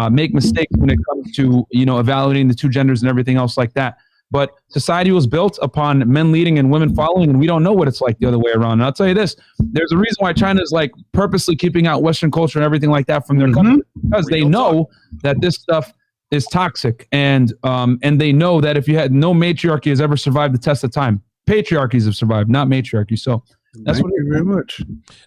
S3: make mistakes when it comes to, evaluating the two genders and everything else like that. But society was built upon men leading and women following, and we don't know what it's like the other way around. And I'll tell you this, there's a reason why China is like purposely keeping out Western culture and everything like that from their country, because they know that this stuff is toxic. And they know that if you had no matriarchy has ever survived the test of time. Patriarchies have survived, not matriarchy. So that's
S9: Thank you very much.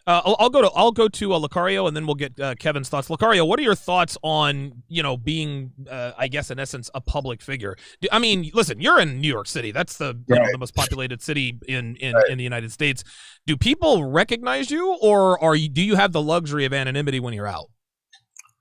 S1: I'll go to Lucario, and then we'll get Kevin's thoughts. Lucario, what are your thoughts on being, I guess in essence, a public figure? I mean, listen, you're in New York City. That's the the most populated city in the United States. Do people recognize you, or do you have the luxury of anonymity when you're out?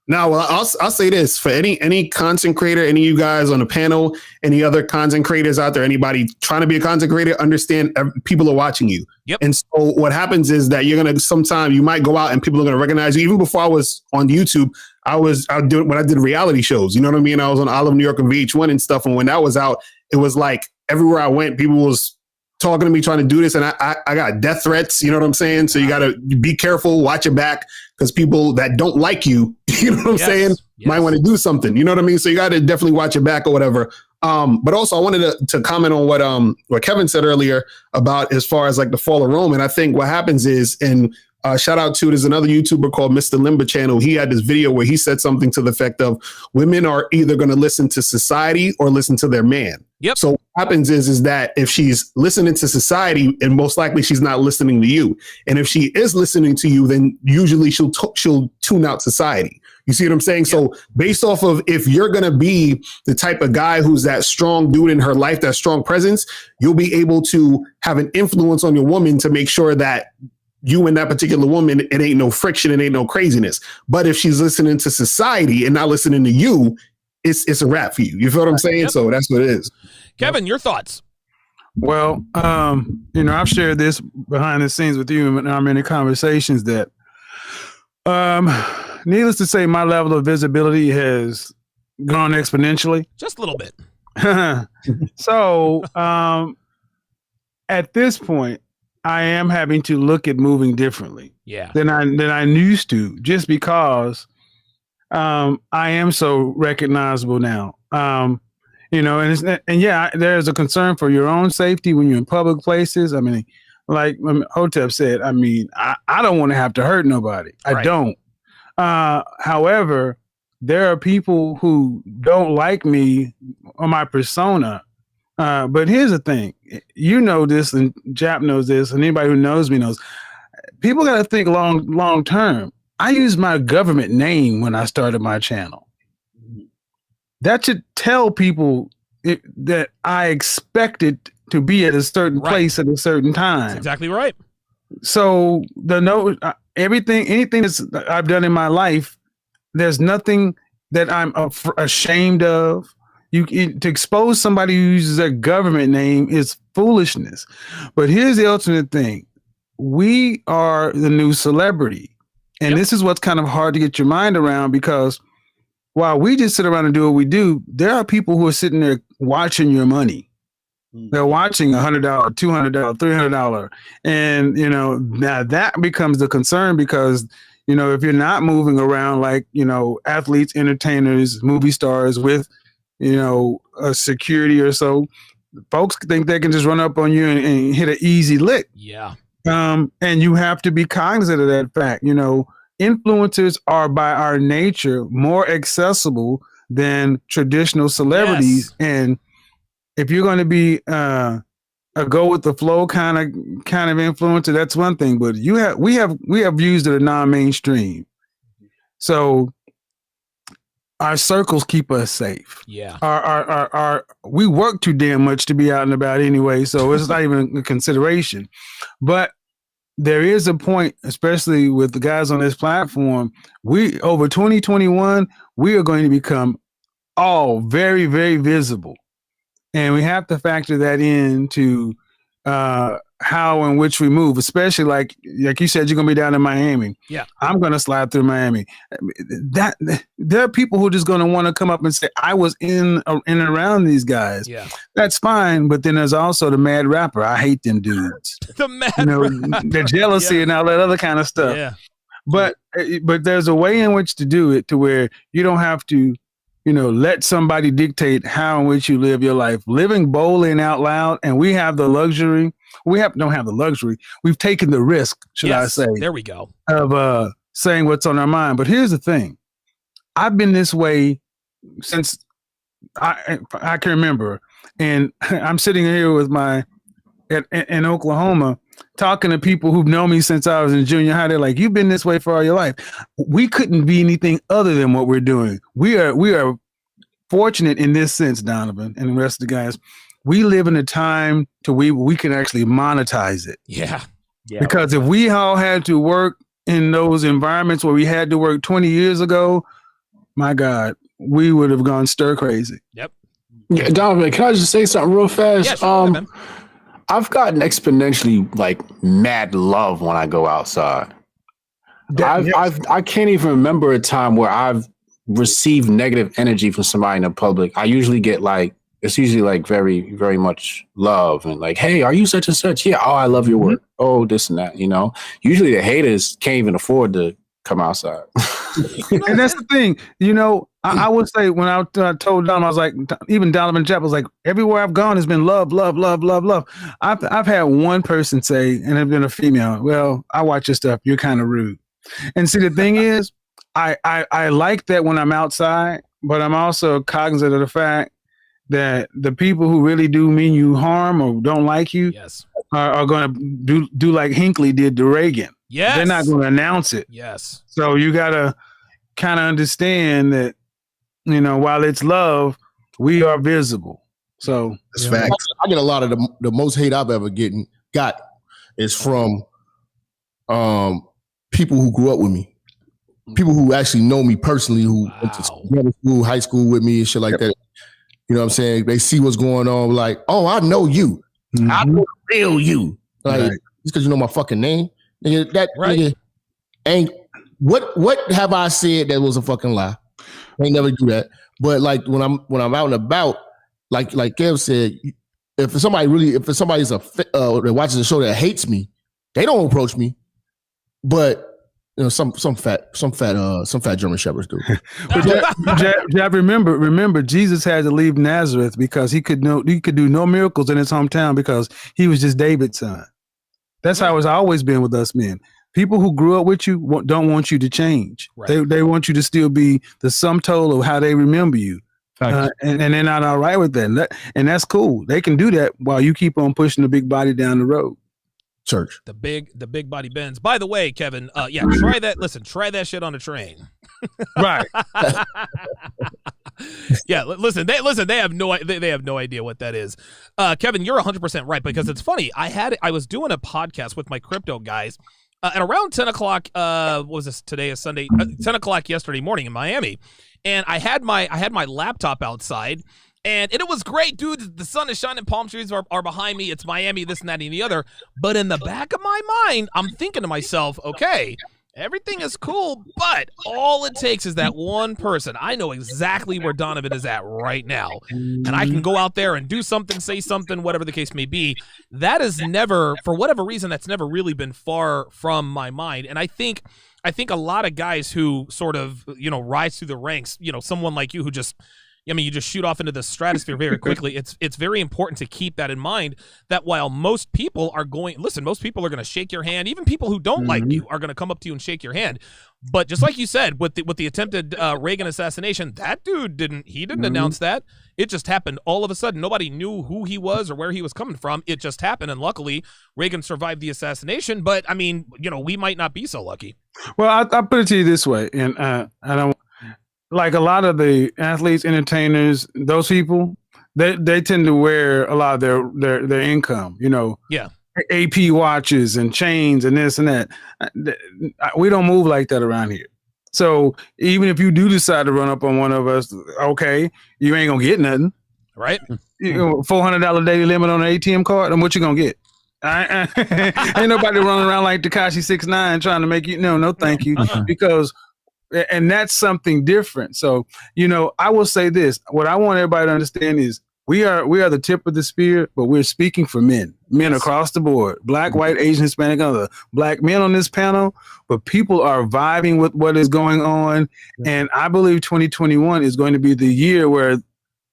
S5: No, well, I'll say this for any content creator, any of you guys on the panel, any other content creators out there, anybody trying to be a content creator, understand people are watching you.
S1: Yep.
S5: And so what happens is that you might go out and people are going to recognize you. Even before I was on YouTube, when I did reality shows, you know what I mean? I was on Olive New York and VH1 and stuff. And when that was out, it was like everywhere I went, people was talking to me, trying to do this. And I got death threats, you know what I'm saying? So you got to be careful, watch your back, because people that don't like you, you know what I'm saying, might want to do something, you know what I mean? So you got to definitely watch your back or whatever. But also I wanted to comment on what Kevin said earlier about as far as like the fall of Rome. And I think what happens is, and shout out to, there's another YouTuber called Mr. Limba Channel. He had this video where he said something to the effect of women are either going to listen to society or listen to their man.
S1: Yep.
S5: So what happens is that if she's listening to society, and most likely she's not listening to you. And if she is listening to you, then usually she'll tune out society. You see what I'm saying? Yep. So based off of if you're going to be the type of guy who's that strong dude in her life, that strong presence, you'll be able to have an influence on your woman to make sure that you and that particular woman, it ain't no friction, it ain't no craziness. But if she's listening to society and not listening to you, it's a wrap for you. You feel what I'm saying? Yep. So that's what it is.
S1: Kevin, your thoughts?
S9: Well, I've shared this behind the scenes with you in our many conversations that, needless to say, my level of visibility has gone exponentially.
S1: Just a little bit.
S9: So, at this point, I am having to look at moving differently than I used to, just because I am so recognizable now. And yeah, there's a concern for your own safety when you're in public places. I mean, like Hotep said, I mean, I don't want to have to hurt nobody. I don't. However, there are people who don't like me or my persona. But here's the thing, you know this, and Jap knows this, and anybody who knows me knows. People got to think long term. I used my government name when I started my channel. That should tell people that I expected to be at a certain place at a certain time.
S1: That's exactly right.
S9: So anything that I've done in my life, there's nothing that I'm ashamed of. To expose somebody who uses their government name is foolishness. But here's the ultimate thing. We are the new celebrity. And this is what's kind of hard to get your mind around, because while we just sit around and do what we do, there are people who are sitting there watching your money. They're watching $100, $200, $300. And, now that becomes the concern, because, if you're not moving around like, athletes, entertainers, movie stars with, a security or so, folks think they can just run up on you and hit an easy lick.
S1: Yeah.
S9: And you have to be cognizant of that fact. Influencers are by our nature more accessible than traditional celebrities. Yes. And if you're going to be a go with the flow kind of influencer, that's one thing. But we have views that are non-mainstream. So our circles keep us safe.
S1: Yeah.
S9: We work too damn much to be out and about anyway, so it's not even a consideration. But there is a point, especially with the guys on this platform, over 2021, we are going to become all very, very visible. And we have to factor that into how and which we move, especially like you said, you're going to be down in Miami.
S1: Yeah.
S9: I'm going to slide through Miami. There are people who are just going to want to come up and say, I was in and around these guys.
S1: Yeah.
S9: That's fine. But then there's also the mad rapper. I hate them dudes.
S1: The mad rapper.
S9: The jealousy and all that other kind of stuff.
S1: Yeah.
S9: But there's a way in which to do it to where you don't have to, let somebody dictate how in which you live your life. Living boldly and out loud, and we have the luxury. Don't have the luxury. We've taken the risk, should I say?
S1: There we go.
S9: Of saying what's on our mind. But here's the thing: I've been this way since I can remember, and I'm sitting here with in Oklahoma, talking to people who've known me since I was in junior high. They're like, "You've been this way for all your life." We couldn't be anything other than what we're doing. We are fortunate in this sense, Donovan, and the rest of the guys. We live in a time to we can actually monetize it.
S1: Yeah.
S9: Because if we all had to work in those environments where we had to work 20 years ago, my God, we would have gone stir crazy.
S1: Yep.
S8: Yeah, Donovan, can I just say something real fast?
S1: Yeah, sure,
S8: I've gotten exponentially mad love when I go outside. I can't even remember a time where I've received negative energy from somebody in the public. I usually get it's usually very, very much love and hey, are you such and such? Yeah. Oh, I love your work. Oh, this and that, Usually the haters can't even afford to come outside.
S9: And that's the thing, I would say when I told Dom, I was like, even Donovan Jap was like, everywhere I've gone has been love, love, love, love, love. I've had one person say, and it's been a female, well, I watch your stuff. You're kind of rude. And see, the thing is, I like that when I'm outside, but I'm also cognizant of the fact that the people who really do mean you harm or don't like you are going to do like Hinckley did to Reagan.
S1: Yes.
S9: They're not going to announce it.
S1: Yes.
S9: So you got to kind of understand that, while it's love, we are visible. So
S2: that's facts. I get a lot of the most hate I've ever got is from people who grew up with me. People who actually know me personally, who went to school, high school with me and shit like that. You know what I'm saying? They see what's going on, like, oh, I know you. Mm-hmm. I know the real you. Just because you know my fucking name. Nigga, nigga ain't what have I said that was a fucking lie? I ain't never do that. But when I'm out and about, like Kev said, if somebody's that watches a show that hates me, they don't approach me. But some fat German shepherds do.
S9: Jab, remember, Jesus had to leave Nazareth because he could do no miracles in his hometown because he was just David's son. That's how it's always been with us men. People who grew up with you don't want you to change. Right. They want you to still be the sum total of how they remember you. And they're not all right with that. And that's cool. They can do that while you keep on pushing the big body down the road.
S2: Church.
S1: The big body bends. By the way, Kevin, try that. Listen, try that shit on a train.
S9: Right.
S1: Yeah, listen, they have no idea what that is. Kevin, you're 100% right, because it's funny. I was doing a podcast with my crypto guys at around 10 o'clock. What was this? Today is Sunday. 10 o'clock yesterday morning in Miami, and I had my laptop outside. And it was great, dude. The sun is shining. Palm trees are behind me. It's Miami, this and that and the other. But in the back of my mind, I'm thinking to myself, okay, everything is cool, but all it takes is that one person. I know exactly where Donovan is at right now. And I can go out there and do something, say something, whatever the case may be. That is never, for whatever reason, that's never really been far from my mind. And I think a lot of guys who sort of, rise through the ranks, someone like you who just, you just shoot off into the stratosphere very quickly. It's very important to keep that in mind, that while most people are going to shake your hand. Even people who don't like you are going to come up to you and shake your hand. But just like you said, with the attempted Reagan assassination, that dude didn't announce that. It just happened all of a sudden. Nobody knew who he was or where he was coming from. It just happened. And luckily, Reagan survived the assassination. But I mean, we might not be so lucky.
S9: Well, I'll put it to you this way. And I don't, like a lot of the athletes, entertainers, those people, they tend to wear a lot of their income,
S1: Yeah.
S9: AP watches and chains and this and that. We don't move like that around here. So even if you do decide to run up on one of us, okay, you ain't gonna get nothing.
S1: Right.
S9: $400 daily limit on an ATM card, and what you gonna get? Ain't nobody running around like Tekashi 6ix9ine trying to make you no thank you. Because and that's something different. So, I will say this. What I want everybody to understand is we are the tip of the spear, but we're speaking for men across the board, Black, white, Asian, Hispanic, other Black men on this panel, but people are vibing with what is going on. And I believe 2021 is going to be the year where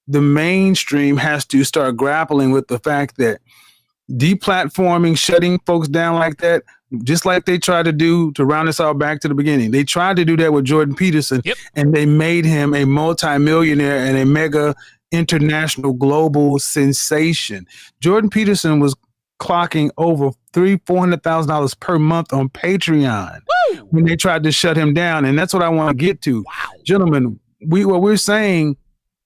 S9: the mainstream has to start grappling with the fact that deplatforming, shutting folks down like that, just like they tried to do to round us all back to the beginning. They tried to do that with Jordan Peterson, and they made him a multimillionaire and a mega international global sensation. Jordan Peterson was clocking over $400,000 per month on Patreon when they tried to shut him down. And that's what I want to get to. Wow. Gentlemen, what we're saying,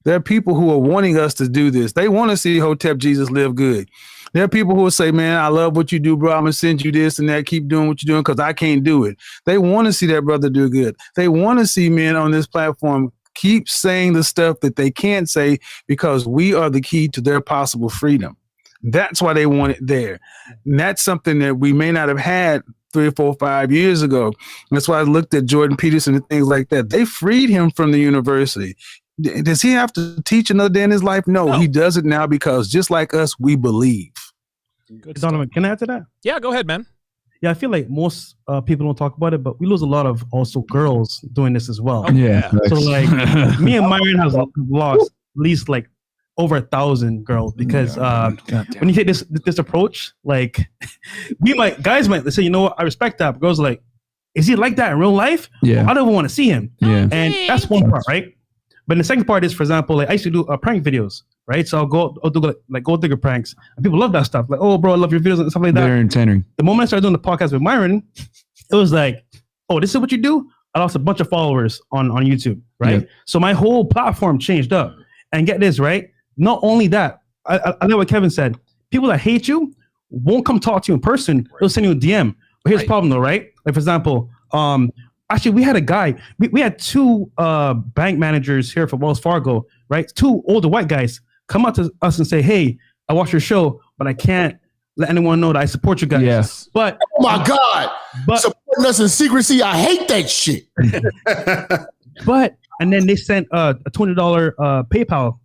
S9: there are people who are wanting us to do this. They want to see Hotep Jesus live good. There are people who will say, man, I love what you do, bro. I'm going to send you this and that. Keep doing what you're doing because I can't do it. They want to see that brother do good. They want to see men on this platform keep saying the stuff that they can't say because we are the key to their possible freedom. That's why they want it there. And that's something that we may not have had 3 or 4 or 5 years ago. And that's why I looked at Jordan Peterson and things like that. They freed him from the university. Does he have to teach another day in his life? No, he does it now because just like us, we believe.
S7: Good Donovan, can I add to that?
S1: Yeah, go ahead, man.
S7: Yeah, I feel like most people don't talk about it, but we lose a lot of also girls doing this as well.
S1: Oh, yeah.
S7: So like me and Myron has lost at least like over 1,000 girls because when you take this approach, like guys might say, you know what, I respect that. But girls are like, is he like that in real life?
S3: Yeah.
S7: I don't even want to see him.
S3: Yeah.
S7: And that's one part, right? But the second part is, for example, like I used to do prank videos, right? So I'll do like gold digger pranks. And people love that stuff. Like, oh, bro, I love your videos and stuff like that.
S3: Very entertaining.
S7: The moment I started doing the podcast with Myron, it was like, oh, this is what you do? I lost a bunch of followers on YouTube, right? Yeah. So my whole platform changed up. And get this, right? Not only that, I know what Kevin said. People that hate you won't come talk to you in person. They'll send you a DM. But here's the problem though, right? Like, for example, actually, we had a guy. We had 2 bank managers here for Wells Fargo, right? 2 older white guys come up to us and say, "Hey, I watched your show, but I can't let anyone know that I support you guys."
S3: Yes.
S7: But
S2: oh my God, supporting us in secrecy. I hate that shit.
S7: And then they sent a $20 PayPal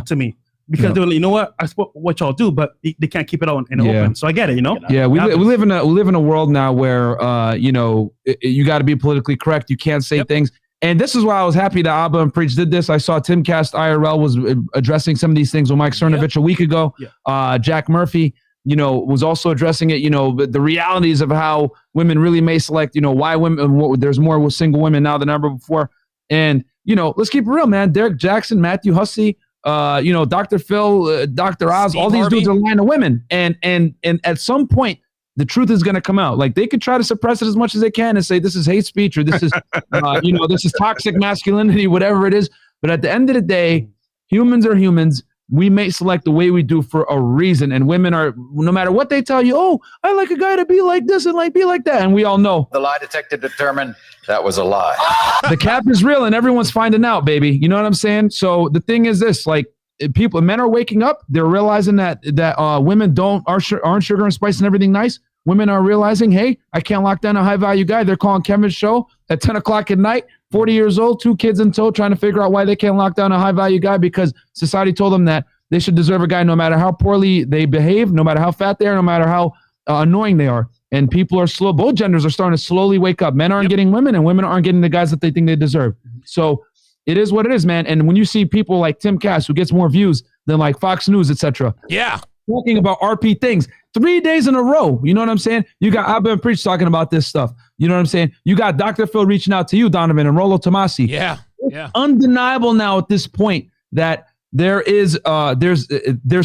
S7: to me. because they're like, you know what, I support what y'all do, but they can't keep it out in the open. So I get it, you know.
S3: Yeah, we live in a world now where you got to be politically correct. You can't say things. And this is why I was happy that Abba and Preach did this. I saw Timcast IRL was addressing some of these things with Mike Cernovich a week ago. Jack Murphy, was also addressing it. The realities of how women really may select. Why women? There's more single women now than ever before. And let's keep it real, man. Derek Jackson, Matthew Hussey, Dr. Phil, Dr. Oz,
S1: Steve
S3: all these
S1: Harvey.
S3: dudes are lying to women. And at some point, the truth is going to come out. Like, they could try to suppress it as much as they can and say this is hate speech or this is, this is toxic masculinity, whatever it is. But at the end of the day, humans are humans. We may select the way we do for a reason. And women are, no matter what they tell you, oh, I like a guy to be like this and be like that. And we all know
S10: the lie detector determined that was a lie.
S3: The cap is real and everyone's finding out, baby. You know what I'm saying? So the thing is this, like, men are waking up. They're realizing that women aren't sugar and spice and everything nice. Women are realizing, hey, I can't lock down a high-value guy. They're calling Kevin's show at 10 o'clock at night, 40 years old, 2 kids in tow, trying to figure out why they can't lock down a high-value guy because society told them that they should deserve a guy no matter how poorly they behave, no matter how fat they are, no matter how annoying they are. And people are both genders are starting to slowly wake up. Men aren't getting women, and women aren't getting the guys that they think they deserve. So it is what it is, man. And when you see people like Tim Cass, who gets more views than like Fox News, etc., talking about RP things 3 days in a row. You know what I'm saying? You got Abba and Preach talking about this stuff. You know what I'm saying? You got Dr. Phil reaching out to you, Donovan, and Rollo Tomasi. It's undeniable now at this point that there's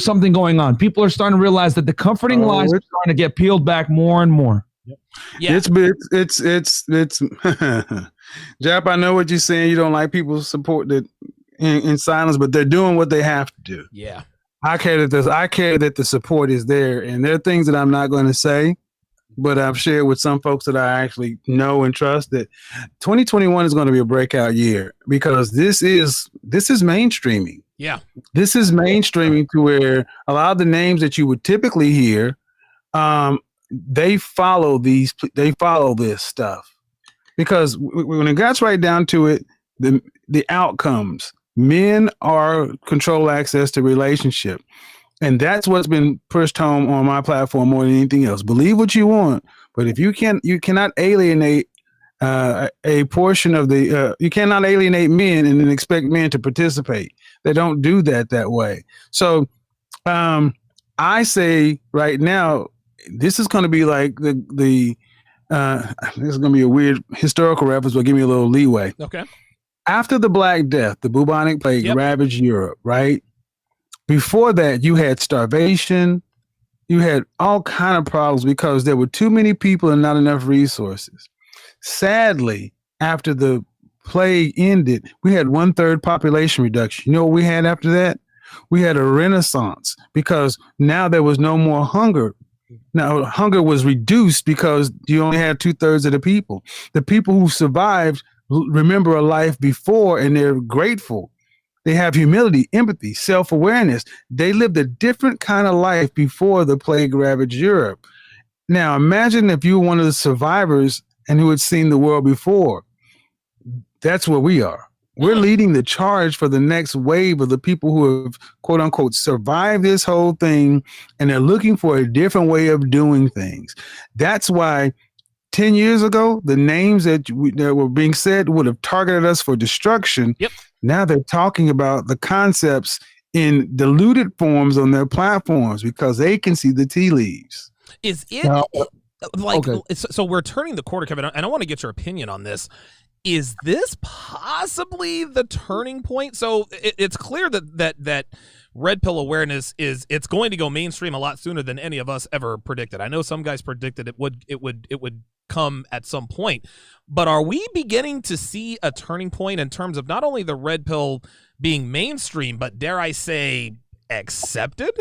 S3: something going on. People are starting to realize that the comforting lies are starting to get peeled back more and more.
S9: It's Jap, I know what you're saying. You don't like people support that in silence, but they're doing what they have to do. I care that the support is there, and there are things that I'm not going to say, but I've shared with some folks that I actually know and trust that 2021 is going to be a breakout year because this is mainstreaming. This is mainstreaming to where a lot of the names that you would typically hear, they follow this stuff because when it gets right down to it, the outcomes. Men are control access to relationship. And that's what's been pushed home on my platform more than anything else. Believe what you want, but if you cannot alienate a portion of you cannot alienate men and then expect men to participate. They don't do that way. So I say right now, this is going to be like this is going to be a weird historical reference, but give me a little leeway.
S1: Okay.
S9: After the Black Death, the bubonic plague ravaged Europe, right? Before that, you had starvation. You had all kind of problems because there were too many people and not enough resources. Sadly, after the plague ended, we had 1/3 population reduction. You know what we had after that? We had a renaissance because now there was no more hunger. Now, hunger was reduced because you only had 2/3 of the people. The people who survived remember a life before and they're grateful. They have humility, empathy, self-awareness. They lived a different kind of life before the plague ravaged Europe. Now, imagine if you were one of the survivors and who had seen the world before. That's where we are. We're leading the charge for the next wave of the people who have, quote unquote, survived this whole thing, and they're looking for a different way of doing things. That's why 10 years ago, the names that were being said would have targeted us for destruction. Now they're talking about the concepts in diluted forms on their platforms because they can see the tea leaves.
S1: Is it so we're turning the corner, Kevin, and I want to get your opinion on this. Is this possibly the turning point? So it's clear that red pill awareness it's going to go mainstream a lot sooner than any of us ever predicted. I know some guys predicted it would come at some point, but are we beginning to see a turning point in terms of not only the red pill being mainstream, but dare I say accepted?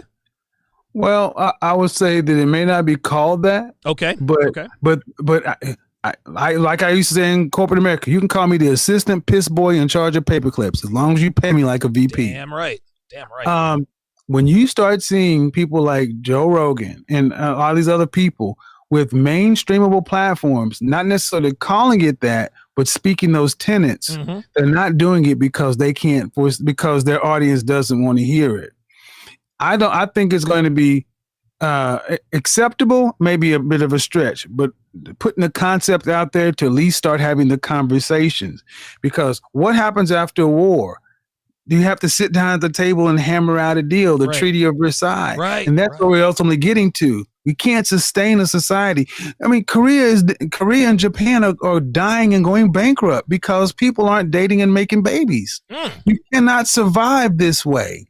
S9: Well, I would say that it may not be called that.
S1: Okay.
S9: But I like I used to say in corporate America, you can call me the assistant piss boy in charge of paper clips as long as you pay me like a VP.
S1: Damn right.
S9: When you start seeing people like Joe Rogan and all these other people with mainstreamable platforms, not necessarily calling it that, but speaking those tenets, they're not doing it because they can't because their audience doesn't want to hear it. I think it's going to be acceptable, maybe a bit of a stretch, but putting the concept out there to at least start having the conversations. Because what happens after a war? You have to sit down at the table and hammer out a deal, the Treaty of Versailles.
S1: Right.
S9: And that's what we're ultimately getting to. We can't sustain a society. I mean, Korea and Japan are dying and going bankrupt because people aren't dating and making babies. You cannot survive this way.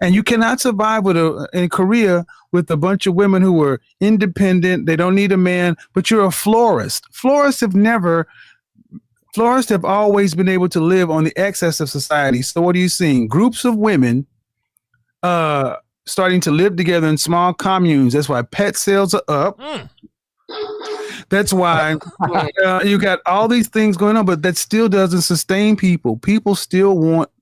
S9: And you cannot survive in Korea with a bunch of women who are independent. They don't need a man, but you're a florist. Florists have always been able to live on the excess of society. So what are you seeing? Groups of women starting to live together in small communes. That's why pet sales are up. That's why you got all these things going on, but that still doesn't sustain people.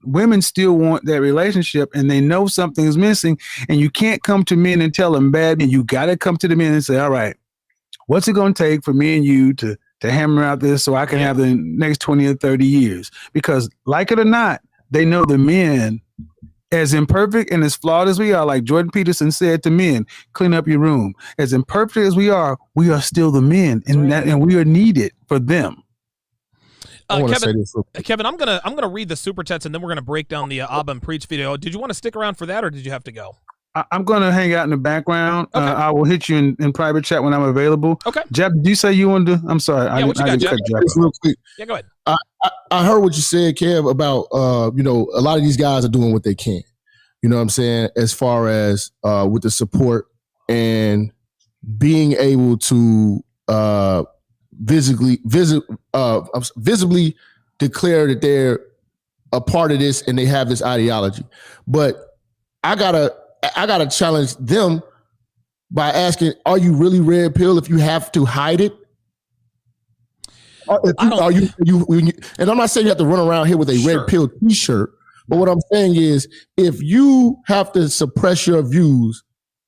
S9: Women still want that relationship, and they know something is missing, and you can't come to men and tell them bad, and you got to come to the men and say, all right, what's it going to take for me and you to hammer out this so I can have the next 20 or 30 years? Because like it or not, they know the men, as imperfect and as flawed as we are, like Jordan Peterson said to men, clean up your room. As imperfect as we are still the men, and we are needed for them.
S1: Kevin, I'm gonna read the super chats and then we're gonna break down the Abba and Preach video. Did you want to stick around for that, or did you have to go?
S9: I'm going to hang out in the background.
S1: Okay.
S9: I will hit you in private chat when I'm available.
S1: Okay.
S9: Jeb, did you say you wanted to? I'm sorry.
S1: Yeah, what you got, Jeb?
S2: Just real quick.
S1: Yeah, go ahead.
S2: I heard what you said, Kev, about a lot of these guys are doing what they can. You know what I'm saying? As far as with the support and being able to visibly declare that they're a part of this and they have this ideology. But I gotta challenge them by asking, are you really red pill if you have to hide it? And I'm not saying you have to run around here with a red pill t-shirt, but what I'm saying is if you have to suppress your views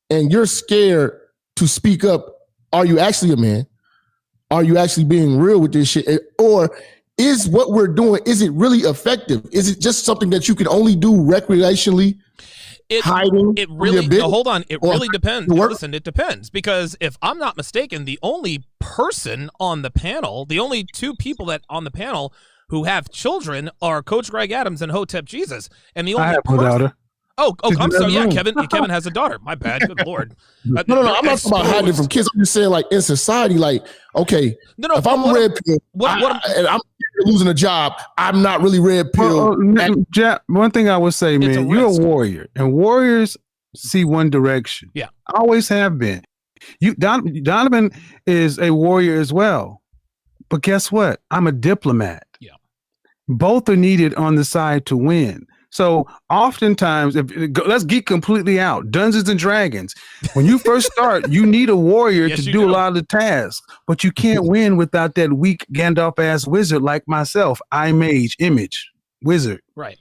S2: and you're scared to speak up, are you actually a man? Are you actually being real with this shit? Or is what we're doing, is it really effective? Is it just something that you can only do recreationally?
S1: It really depends. Listen, it depends, because if I'm not mistaken, the only person on the panel, the only two people that on the panel who have children are Coach Greg Adams and Hotep Jesus, and the only
S9: I have no daughter.
S1: Oh, I'm sorry. Yeah, Kevin has a daughter. My bad. Good Lord.
S2: No. I'm not talking about hiding from kids. I'm just saying, like, in society, like, okay, if I'm red pill and I'm losing a job, I'm not really red pill.
S9: Jack, one thing I would say, man, you're a warrior, and warriors see one direction.
S1: Yeah,
S9: always have been. Donovan is a warrior as well, but guess what? I'm a diplomat.
S1: Yeah,
S9: both are needed on the side to win. So oftentimes, let's geek completely out. Dungeons and Dragons. When you first start, you need a warrior to do a lot of the tasks, but you can't win without that weak Gandalf-ass wizard like myself. I mage, image, wizard.
S1: Right.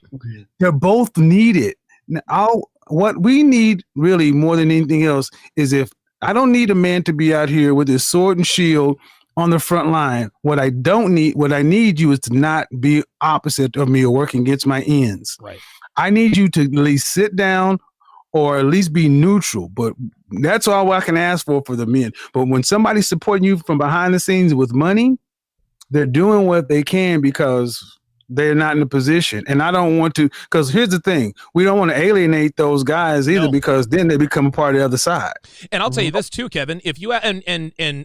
S9: They're both needed. Now, what we need really more than anything else is if I don't need a man to be out here with his sword and shield on the front line. What I need you is to not be opposite of me or working against my ends.
S1: Right.
S9: I need you to at least sit down or at least be neutral. But that's all I can ask for the men. But when somebody's supporting you from behind the scenes with money, they're doing what they can because they're not in a position. And I don't want to, because here's the thing. We don't want to alienate those guys either, because then they become a part of the other side.
S1: And I'll tell you this too, Kevin, if you, and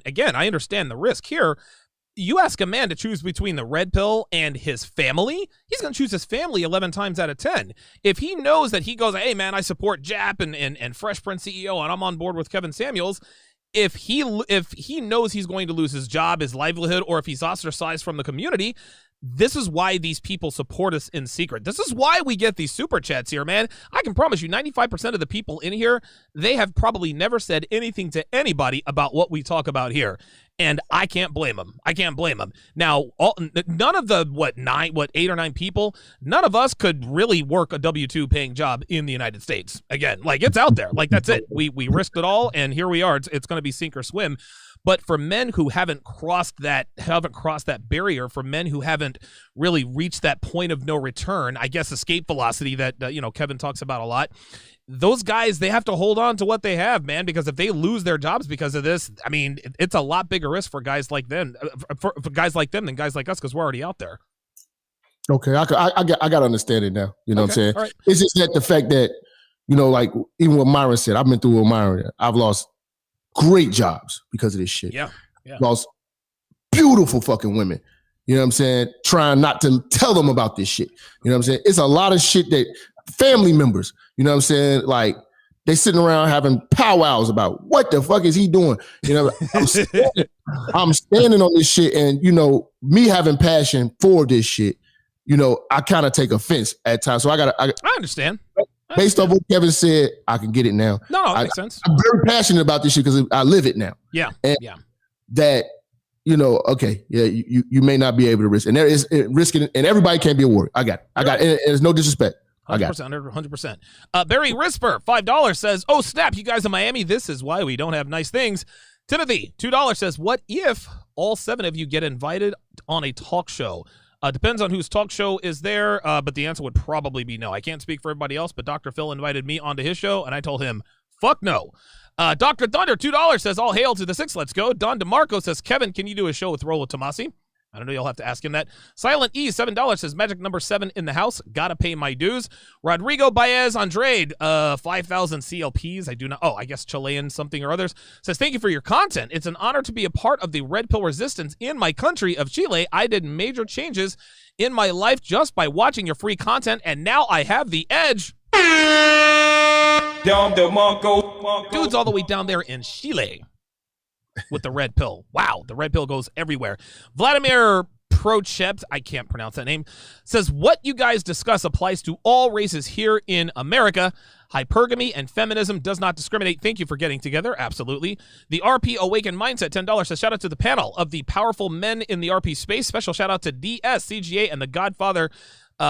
S1: again, I understand the risk here. You ask a man to choose between the red pill and his family, he's going to choose his family 11 times out of 10. If he knows that he goes, hey man, I support Jap and Fresh Prince CEO, and I'm on board with Kevin Samuels. If he knows he's going to lose his job, his livelihood, or if he's ostracized from the community, this is why these people support us in secret. This is why we get these super chats here, man. I can promise you 95% of the people in here, they have probably never said anything to anybody about what we talk about here. And I can't blame them. I can't blame them. Now, none of the, 8 or 9 people, none of us could really work a W-2 paying job in the United States. Again, like, it's out there. Like, that's it. We risked it all, and here we are. It's going to be sink or swim. But for men who haven't crossed that barrier, for men who haven't really reached that point of no return, I guess escape velocity that Kevin talks about a lot. Those guys, they have to hold on to what they have, man, because if they lose their jobs because of this, I mean, it's a lot bigger risk for guys like them, for guys like them than guys like us, because we're already out there.
S2: Okay, I got to understand it now. You know what I'm saying?
S1: Right.
S2: It's just that the fact that, like even what Myron said, I've been through with Myron. I've lost great jobs because of this shit.
S1: Yeah.
S2: Lost beautiful fucking women. You know what I'm saying? Trying not to tell them about this shit. You know what I'm saying? It's a lot of shit that family members, you know what I'm saying? Like, they sitting around having powwows about what the fuck is he doing? You know, I'm standing on this shit, and, me having passion for this shit, I kind of take offense at times. So I
S1: understand.
S2: Based off what Kevin said, I can get it now.
S1: No, that makes sense.
S2: I'm very passionate about this shit because I live it now.
S1: Yeah.
S2: And
S1: yeah.
S2: That, okay, yeah, you may not be able to risk. And there is risking, and everybody can't be a warrior. I got it. And there's no disrespect.
S1: 100%, 100%. Barry Risper, $5 says, "Oh snap, you guys in Miami, this is why we don't have nice things." Timothy, $2 says, "What if all 7 of you get invited on a talk show?" Depends on whose talk show is there, but the answer would probably be no. I can't speak for everybody else, but Dr. Phil invited me onto his show, and I told him, fuck no. Dr. Thunder, $2 says, "All hail to the 6, let's go." Don DeMarco says, "Kevin, can you do a show with Rollo Tomasi?" I don't know. You'll have to ask him that. Silent E, $7 says, "Magic number 7 in the house. Gotta pay my dues." Rodrigo Baez Andrade, 5,000 CLPs. I do not. Oh, I guess Chilean something or others. Says, "Thank you for your content. It's an honor to be a part of the Red Pill resistance in my country of Chile. I did major changes in my life just by watching your free content, and now I have the edge." Dude's all the way down there in Chile with the red pill. Wow, the red pill goes everywhere. Vladimir Prochept, I can't pronounce that name, says, "What you guys discuss applies to all races here in America. Hypergamy and feminism does not discriminate." Thank you for getting together. Absolutely. The RP Awakened Mindset, $10 says, "Shout out to the panel of the powerful men in the RP space. Special shout out to DS, CGA, and the Godfather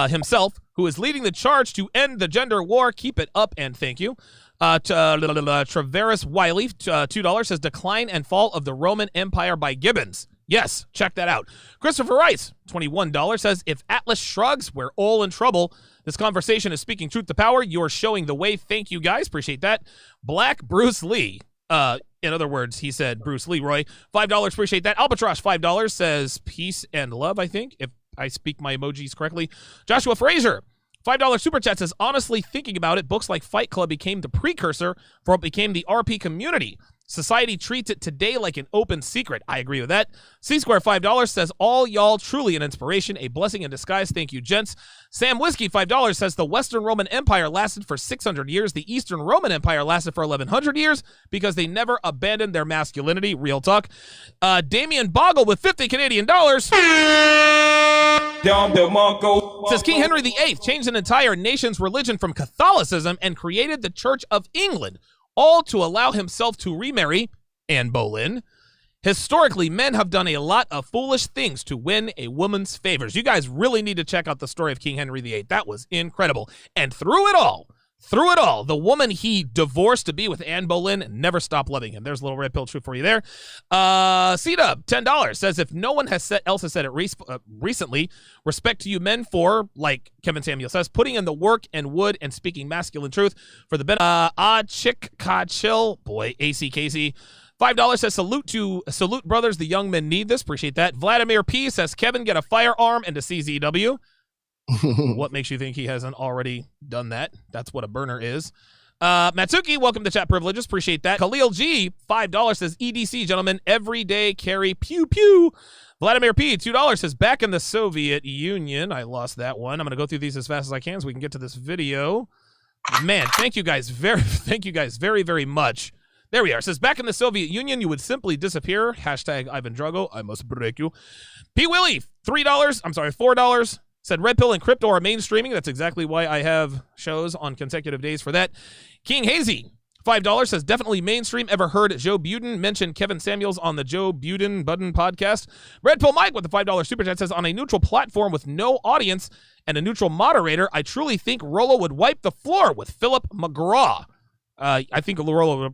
S1: himself, who is leading the charge to end the gender war. Keep it up, and thank you." Traveris Wiley, $2 says, "Decline and Fall of the Roman Empire by Gibbons." Yes, check that out. Christopher Rice, $21 says, "If Atlas shrugs, we're all in trouble. This conversation is speaking truth to power. You're showing the way. Thank you, guys. Appreciate that." Black Bruce Lee. In other words, he said Bruce Leroy. $5. Appreciate that. Albatross, $5 says, "Peace and love," I think, if I speak my emojis correctly. Joshua Frazier, $5 super chat says, "Honestly, thinking about it, books like Fight Club became the precursor for what became the RP community. Society treats it today like an open secret." I agree with that. C-Square, $5 says, "All y'all truly an inspiration, a blessing in disguise. Thank you, gents." Sam Whiskey, $5 says, "The Western Roman Empire lasted for 600 years. The Eastern Roman Empire lasted for 1100 years because they never abandoned their masculinity." Real talk. Damian Boggle with $50 Canadian says, "King Henry VIII changed an entire nation's religion from Catholicism and created the Church of England, all to allow himself to remarry Anne Boleyn. Historically, men have done a lot of foolish things to win a woman's favors." You guys really need to check out the story of King Henry VIII. That was incredible. And through it all, the woman he divorced to be with, Anne Boleyn, never stopped loving him. There's a little red pill truth for you there. C-Dub, $10 says, "If no one else has said it recently, respect to you men for," like Kevin Samuel says, "putting in the work and wood and speaking masculine truth for the benefit." Chick Ka Chill, boy, AC Casey, $5 says, salute brothers, the young men need this." Appreciate that. Vladimir P says, "Kevin, get a firearm and a CZW." What makes you think he hasn't already done that? That's what a burner is. Matsuki, welcome to Chat Privileges. Appreciate that. Khalil G, $5 says, "EDC, gentlemen, everyday carry, pew pew." Vladimir P, $2 says, "Back in the Soviet Union." I lost that one. I'm going to go through these as fast as I can so we can get to this video. Man, thank you guys very, very much. There we are. It says, "Back in the Soviet Union, you would simply disappear. Hashtag Ivan Drago. I must break you." P. Willie, $4. Said, "Red Pill and crypto are mainstreaming." That's exactly why I have shows on consecutive days for that. King Hazy, $5 says, "Definitely mainstream. Ever heard Joe Budden mention Kevin Samuels on the Joe Budden podcast?" Red Pill Mike with the $5 super chat says, "On a neutral platform with no audience and a neutral moderator, I truly think Rollo would wipe the floor with Philip McGraw." I think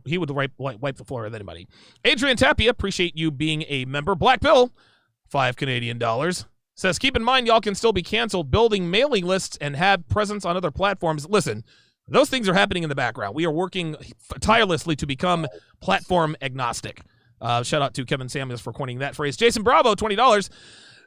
S1: he would wipe the floor with anybody. Adrian Tapia, appreciate you being a member. Black Bill, $5 Canadian, says, keep in mind y'all can still be canceled building mailing lists and have presence on other platforms. Listen, those things are happening in the background. We are working tirelessly to become platform agnostic. Shout out to Kevin Samuels for coining that phrase. Jason Bravo, $20,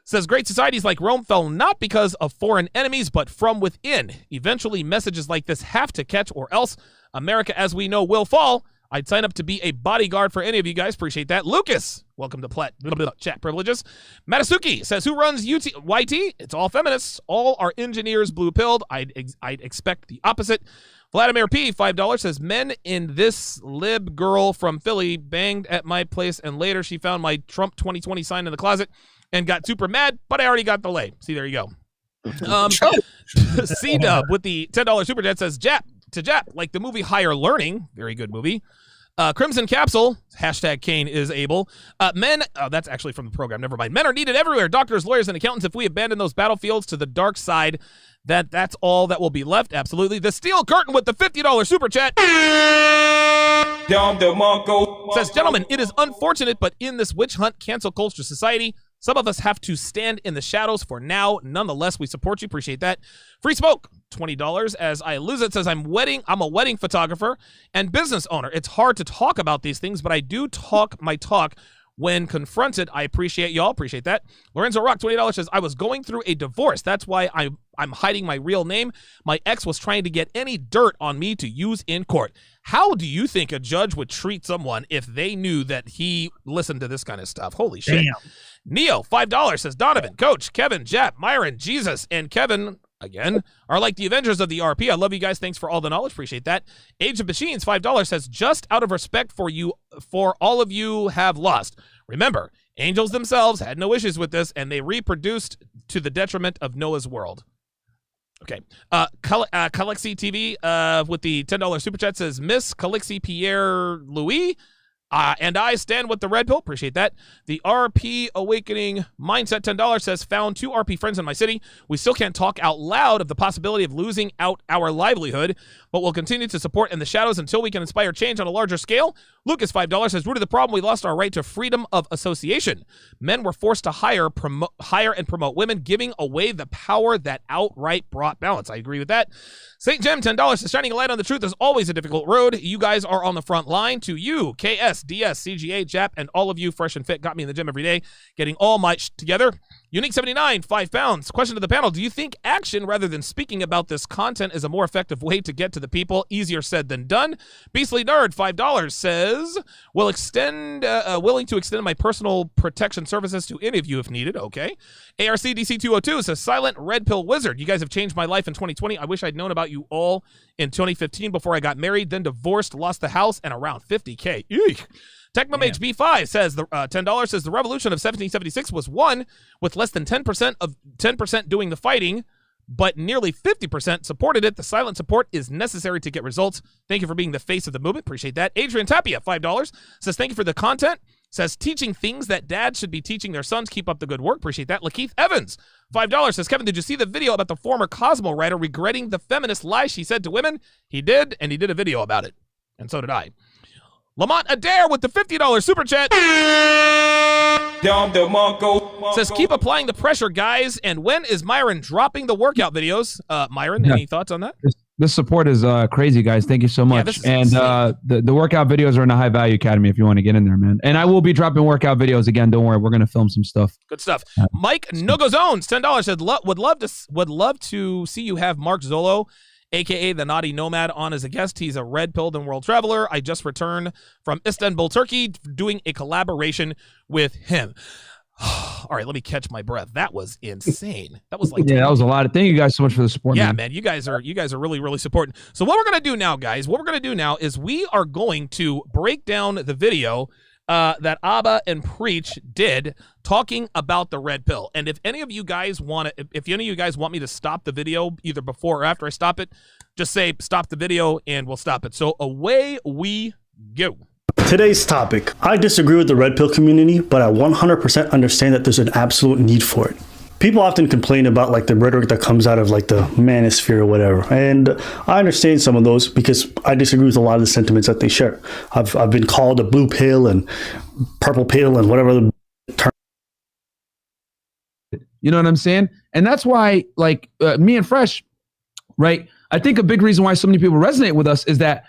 S1: says, great societies like Rome fell not because of foreign enemies, but from within. Eventually, messages like this have to catch, or else America, as we know, will fall. I'd sign up to be a bodyguard for any of you guys. Appreciate that. Lucas, welcome to chat privileges. Matasuki says, who runs YT? It's all feminists. All are engineers blue-pilled. I'd expect the opposite. Vladimir P, $5, says, men in this lib girl from Philly banged at my place, and later she found my Trump 2020 sign in the closet and got super mad, but I already got the lay. See, there you go. C-Dub with the $10 super chat says, Jap, like the movie Higher Learning, very good movie. Crimson Capsule, hashtag Kane is able. Men, that's actually from the program, never mind. Men are needed everywhere, doctors, lawyers, and accountants. If we abandon those battlefields to the dark side, that's all that will be left, absolutely. The Steel Curtain with the $50 super chat says, gentlemen, it is unfortunate, but in this witch hunt cancel culture society, some of us have to stand in the shadows for now. Nonetheless, we support you. Appreciate that. Free Smoke, $20. As I lose it, says, I'm a wedding photographer and business owner. It's hard to talk about these things, but I do talk my talk when confronted. I appreciate y'all. Appreciate that. Lorenzo Rock, $20, says, I was going through a divorce. That's why I'm hiding my real name. My ex was trying to get any dirt on me to use in court. How do you think a judge would treat someone if they knew that he listened to this kind of stuff? Holy shit. Damn. Neo, $5, says, Donovan, Coach, Kevin, Jap, Myron, Jesus, and Kevin, again, are like the Avengers of the RP. I love you guys. Thanks for all the knowledge. Appreciate that. Age of Machines, $5, says, just out of respect for you, for all of you have lost. Remember, angels themselves had no issues with this, and they reproduced to the detriment of Noah's world. Okay. Calixi TV with the $10 super chat says, Miss Calixi Pierre Louis, and I stand with the red pill. Appreciate that. The RP Awakening Mindset, $10, says, found 2 RP friends in my city. We still can't talk out loud of the possibility of losing out our livelihood, but we'll continue to support in the shadows until we can inspire change on a larger scale. Lucas, $5, says, root of the problem, we lost our right to freedom of association. Men were forced to hire and promote women, giving away the power that outright brought balance. I agree with that. St. Jem, $10, says, shining a light on the truth is always a difficult road. You guys are on the front line. To you, KS, DS, CGA, Jap, and all of you fresh and fit, got me in the gym every day, getting all my together. Unique 79, 5 pounds. Question to the panel, do you think action rather than speaking about this content is a more effective way to get to the people? Easier said than done. Beastly Nerd, $5, says, willing to extend my personal protection services to any of you if needed. Okay. ARCDC 202 says, silent red pill wizard. You guys have changed my life in 2020. I wish I'd known about you all in 2015 before I got married, then divorced, lost the house, and around 50K. Eek. Technomage B5 says, $10, says, the revolution of 1776 was won with less than 10% doing the fighting, but nearly 50% supported it. The silent support is necessary to get results. Thank you for being the face of the movement. Appreciate that. Adrian Tapia, $5, says, thank you for the content. Says, teaching things that dads should be teaching their sons. Keep up the good work. Appreciate that. Lakeith Evans, $5, says, Kevin, did you see the video about the former Cosmo writer regretting the feminist lie she said to women? He did, and he did a video about it. And so did I. Lamont Adair with the $50 super chat says, keep applying the pressure, guys. And when is Myron dropping the workout videos? Myron, any thoughts on that?
S3: This support is crazy, guys. Thank you so much. And the workout videos are in the High Value Academy if you want to get in there, man. And I will be dropping workout videos again. Don't worry, we're gonna film some stuff.
S1: Good stuff. Mike Nogozones, $10, said, would love to see you have Mark Zolo, a.k.a. the Naughty Nomad, on as a guest. He's a red-pilled and world traveler. I just returned from Istanbul, Turkey, doing a collaboration with him. All right, let me catch my breath. That was insane. That was like,
S3: that was a lot. Thank you guys so much for the support.
S1: Yeah, man, you guys are really, really supporting. So what we're gonna do now, guys, is we are going to break down the video that Abba and Preach did talking about the red pill. And if any of you guys want me to stop the video either before or after I stop it, just say stop the video and we'll stop it. So away we go.
S11: Today's topic. I disagree with the red pill community, but I 100% understand that there's an absolute need for it. people often complain about like the rhetoric that comes out of like the manosphere or whatever, and I understand some of those because I disagree with a lot of the sentiments that they share. I've been called a blue pill and purple pill and whatever the term.
S3: You know what I'm saying? And that's why, like, me and Fresh, right? I think a big reason why so many people resonate with us is that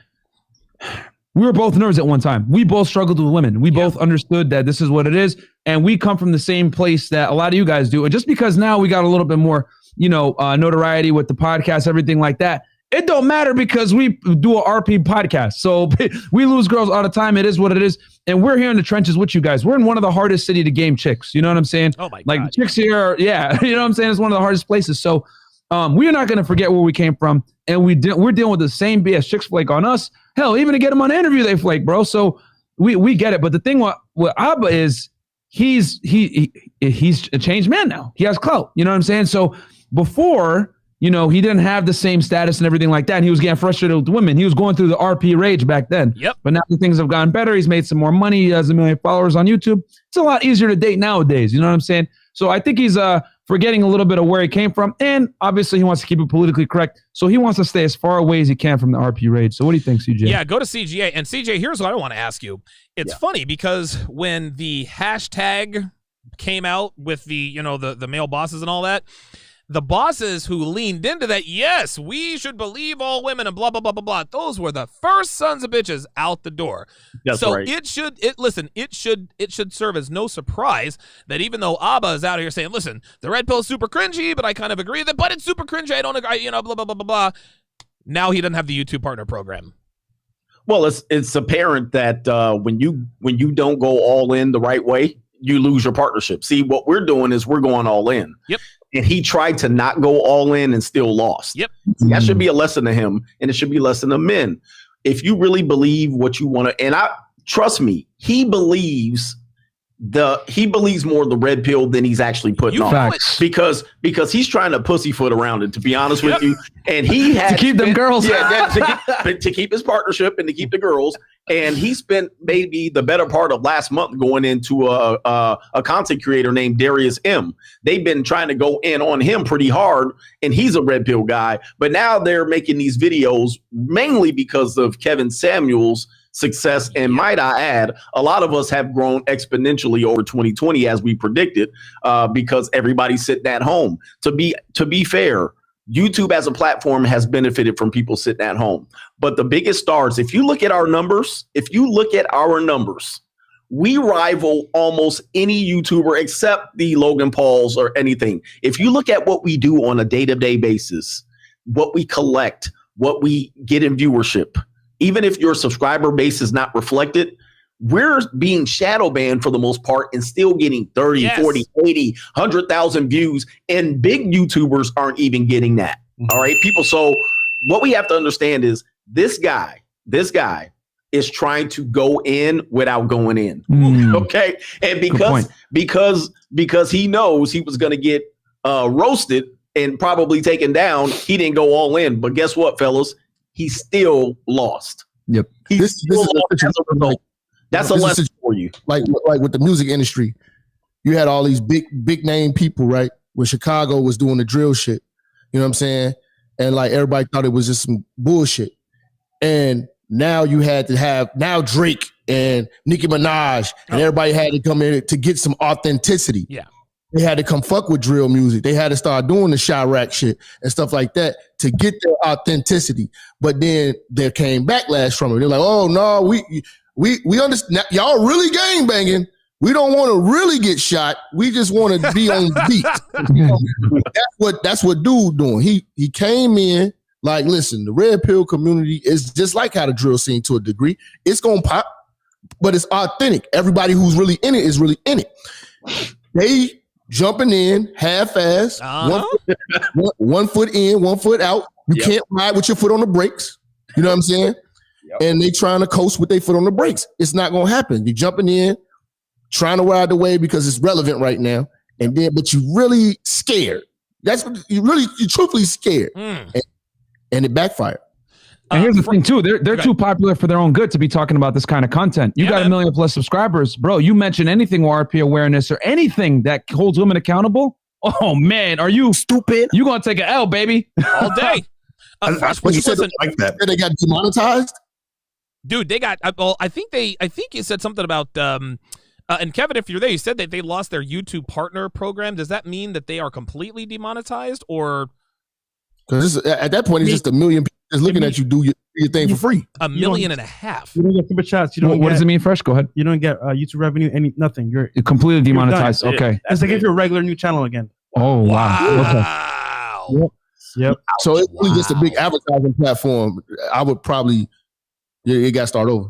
S3: we were both nerds at one time. We both struggled with women. We both understood that this is what it is. And we come from the same place that a lot of you guys do. And just because now we got a little bit more, notoriety with the podcast, everything like that, it don't matter because we do a RP podcast. So we lose girls all the time. It is what it is. And we're here in the trenches with you guys. We're in one of the hardest city to game chicks. You know what I'm saying?
S1: Oh my God.
S3: Like chicks here are, you know what I'm saying? It's one of the hardest places. So we're not going to forget where we came from. And we're dealing with the same BS. Chicks flake on us. Hell, even to get them on an interview, they flake, bro. So we get it. But the thing with Abba is he's a changed man now. He has clout. You know what I'm saying? So before, he didn't have the same status and everything like that. And he was getting frustrated with women. He was going through the RP rage back then.
S1: Yep.
S3: But now things have gotten better. He's made some more money. He has 1 million followers on YouTube. It's a lot easier to date nowadays. You know what I'm saying? So I think he's forgetting a little bit of where he came from. And obviously he wants to keep it politically correct. So he wants to stay as far away as he can from the RP rage. So what do you think, CJ?
S1: Yeah, go to CGA. And CJ, here's what I want to ask you. It's funny because when the hashtag came out with the male bosses and all that, the bosses who leaned into that, yes, we should believe all women and blah, blah, blah, blah, blah. Those were the first sons of bitches out the door.
S4: That's
S1: so
S4: right.
S1: it should serve as no surprise that even though Abba is out here saying, listen, the red pill is super cringy, but I kind of agree with it, but it's super cringy. I don't agree, blah, blah, blah, blah, blah. Now he doesn't have the YouTube partner program.
S4: Well, it's apparent that when you don't go all in the right way, you lose your partnership. See, what we're doing is we're going all in.
S1: Yep.
S4: And he tried to not go all in and still lost.
S1: Yep.
S4: That should be a lesson to him, and it should be a lesson to men. If you really believe what you want to, and trust me, he believes more the red pill than he's actually putting on. Because he's trying to pussyfoot around it, to be honest with you. And he had
S3: to keep them girls.
S4: to keep his partnership and to keep the girls. And he spent maybe the better part of last month going into a content creator named Darius M. They've been trying to go in on him pretty hard, and he's a red pill guy. But now they're making these videos mainly because of Kevin Samuel's success. And might I add, a lot of us have grown exponentially over 2020 as we predicted, because everybody's sitting at home. To be fair, YouTube as a platform has benefited from people sitting at home. But the biggest stars, if you look at our numbers, we rival almost any YouTuber except the Logan Pauls or anything. If you look at what we do on a day-to-day basis, what we collect, what we get in viewership, even if your subscriber base is not reflected, we're being shadow banned for the most part and still getting 30, 40, 80, 100,000 views. And big YouTubers aren't even getting that. All right, people. So what we have to understand is this guy is trying to go in without going in. Okay. And because he knows he was going to get roasted and probably taken down, he didn't go all in. But guess what, fellas? He still lost.
S3: Yep.
S2: This is
S4: as a result. That's a lesson for you.
S2: Like with the music industry, you had all these big name people, right? When Chicago was doing the drill shit, you know what I'm saying? And like everybody thought it was just some bullshit. And now you had to have Drake and Nicki Minaj, and everybody had to come in to get some authenticity.
S1: Yeah.
S2: They had to come fuck with drill music. They had to start doing the Chirac shit and stuff like that to get their authenticity. But then there came backlash from it. They're like, oh no, we understand. Y'all really gang banging. We don't want to really get shot. We just want to be on the beat. That's what dude doing. He came in like, listen, the red pill community is just like how the drill scene to a degree. It's gonna pop, but it's authentic. Everybody who's really in it is really in it. They jumping in half-ass, 1 foot in, 1 foot out. You can't ride with your foot on the brakes. You know what I'm saying? And they trying to coast with their foot on the brakes. It's not gonna happen. You're jumping in, trying to ride the wave because it's relevant right now, but you really scared. That's what you're truthfully scared, and it backfired.
S3: And here's the thing too, they're too popular for their own good to be talking about this kind of content. You got 1 million plus subscribers, bro. You mention anything with RP awareness or anything that holds women accountable, Oh man, are you stupid? You gonna take an L, baby?
S1: All day. Fresh,
S2: What you said
S1: listen,
S5: like that.
S2: they got demonetized?
S1: dude, they got. Well, I think you said something about. And Kevin, if you're there, you said that they lost their YouTube partner program. Does that mean that they are completely demonetized, or?
S2: Because at that point, it's just a million people just looking at you do your thing for free.
S1: $1.5 million. You
S7: don't get super chats. You don't.
S3: What does it mean, Fresh? Go ahead.
S7: You don't get YouTube revenue. Nothing. You're
S3: completely demonetized. Okay.
S7: It's like if you're a regular new channel again.
S3: Oh wow.
S1: Okay.
S7: Yep.
S2: So it's really just a big advertising platform. I would probably, it got to start over.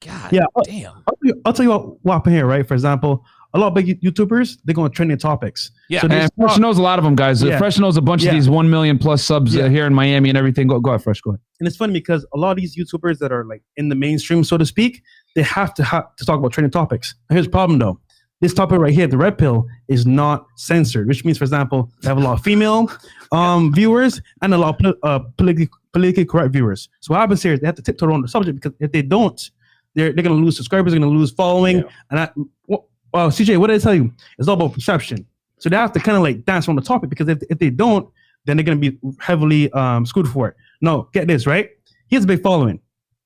S1: God damn.
S7: I'll tell you what happened here, right? For example, a lot of big YouTubers, they're going to trending topics.
S1: Yeah.
S7: So
S3: and Fresh knows a lot of them, guys.
S7: Yeah.
S3: Fresh knows a bunch of these 1 million plus subs here in Miami and everything. Go ahead, Fresh. Go ahead.
S7: And it's funny because a lot of these YouTubers that are like in the mainstream, so to speak, they have to talk about trending topics. And here's the problem though. This topic right here, the red pill, is not censored, which means, for example, they have a lot of female viewers and a lot of politically correct viewers. So what happens here is they have to tiptoe around the subject, because if they don't, they're going to lose subscribers, they're going to lose following. Yeah. And CJ, what did I tell you? It's all about perception. So they have to kind of like dance on the topic, because if they don't, then they're going to be heavily screwed for it. No, get this, right? He has a big following.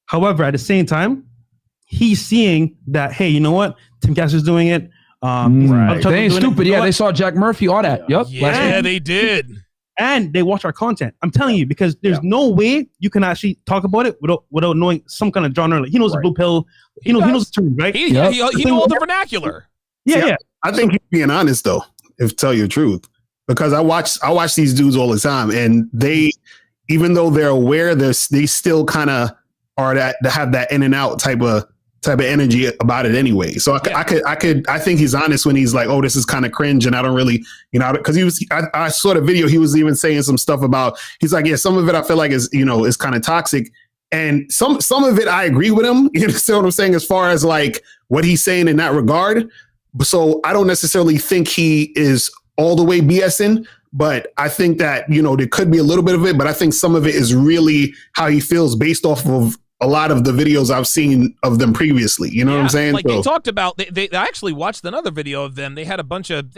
S7: However, at the same time, he's seeing that, hey, you know what? Tim Cass is doing it.
S3: Right. They ain't stupid. Yeah, they saw Jack Murphy, all that. Yep.
S1: Yeah, they did.
S7: And they watch our content. I'm telling you, because there's no way you can actually talk about it without knowing some kind of genre. He knows the blue pill. He knows the term, right?
S1: He knows all the vernacular.
S7: Yeah.
S5: I think he's being honest though, if to tell you the truth, because I watch these dudes all the time, and they, even though they're aware, they still kind of are that, they have that in and out type of energy about it anyway. So I think he's honest when he's like, oh, this is kind of cringe, and I don't really, because I saw the video, he was even saying some stuff about, he's like, yeah, some of it I feel like is kind of toxic, and some of it I agree with him. You know what I'm saying, as far as like what he's saying in that regard. So I don't necessarily think he is all the way BSing, but I think that, there could be a little bit of it, but I think some of it is really how he feels based off of a lot of the videos I've seen of them previously. You know what I'm saying?
S1: Like they talked about, they actually watched another video of them. They had a bunch of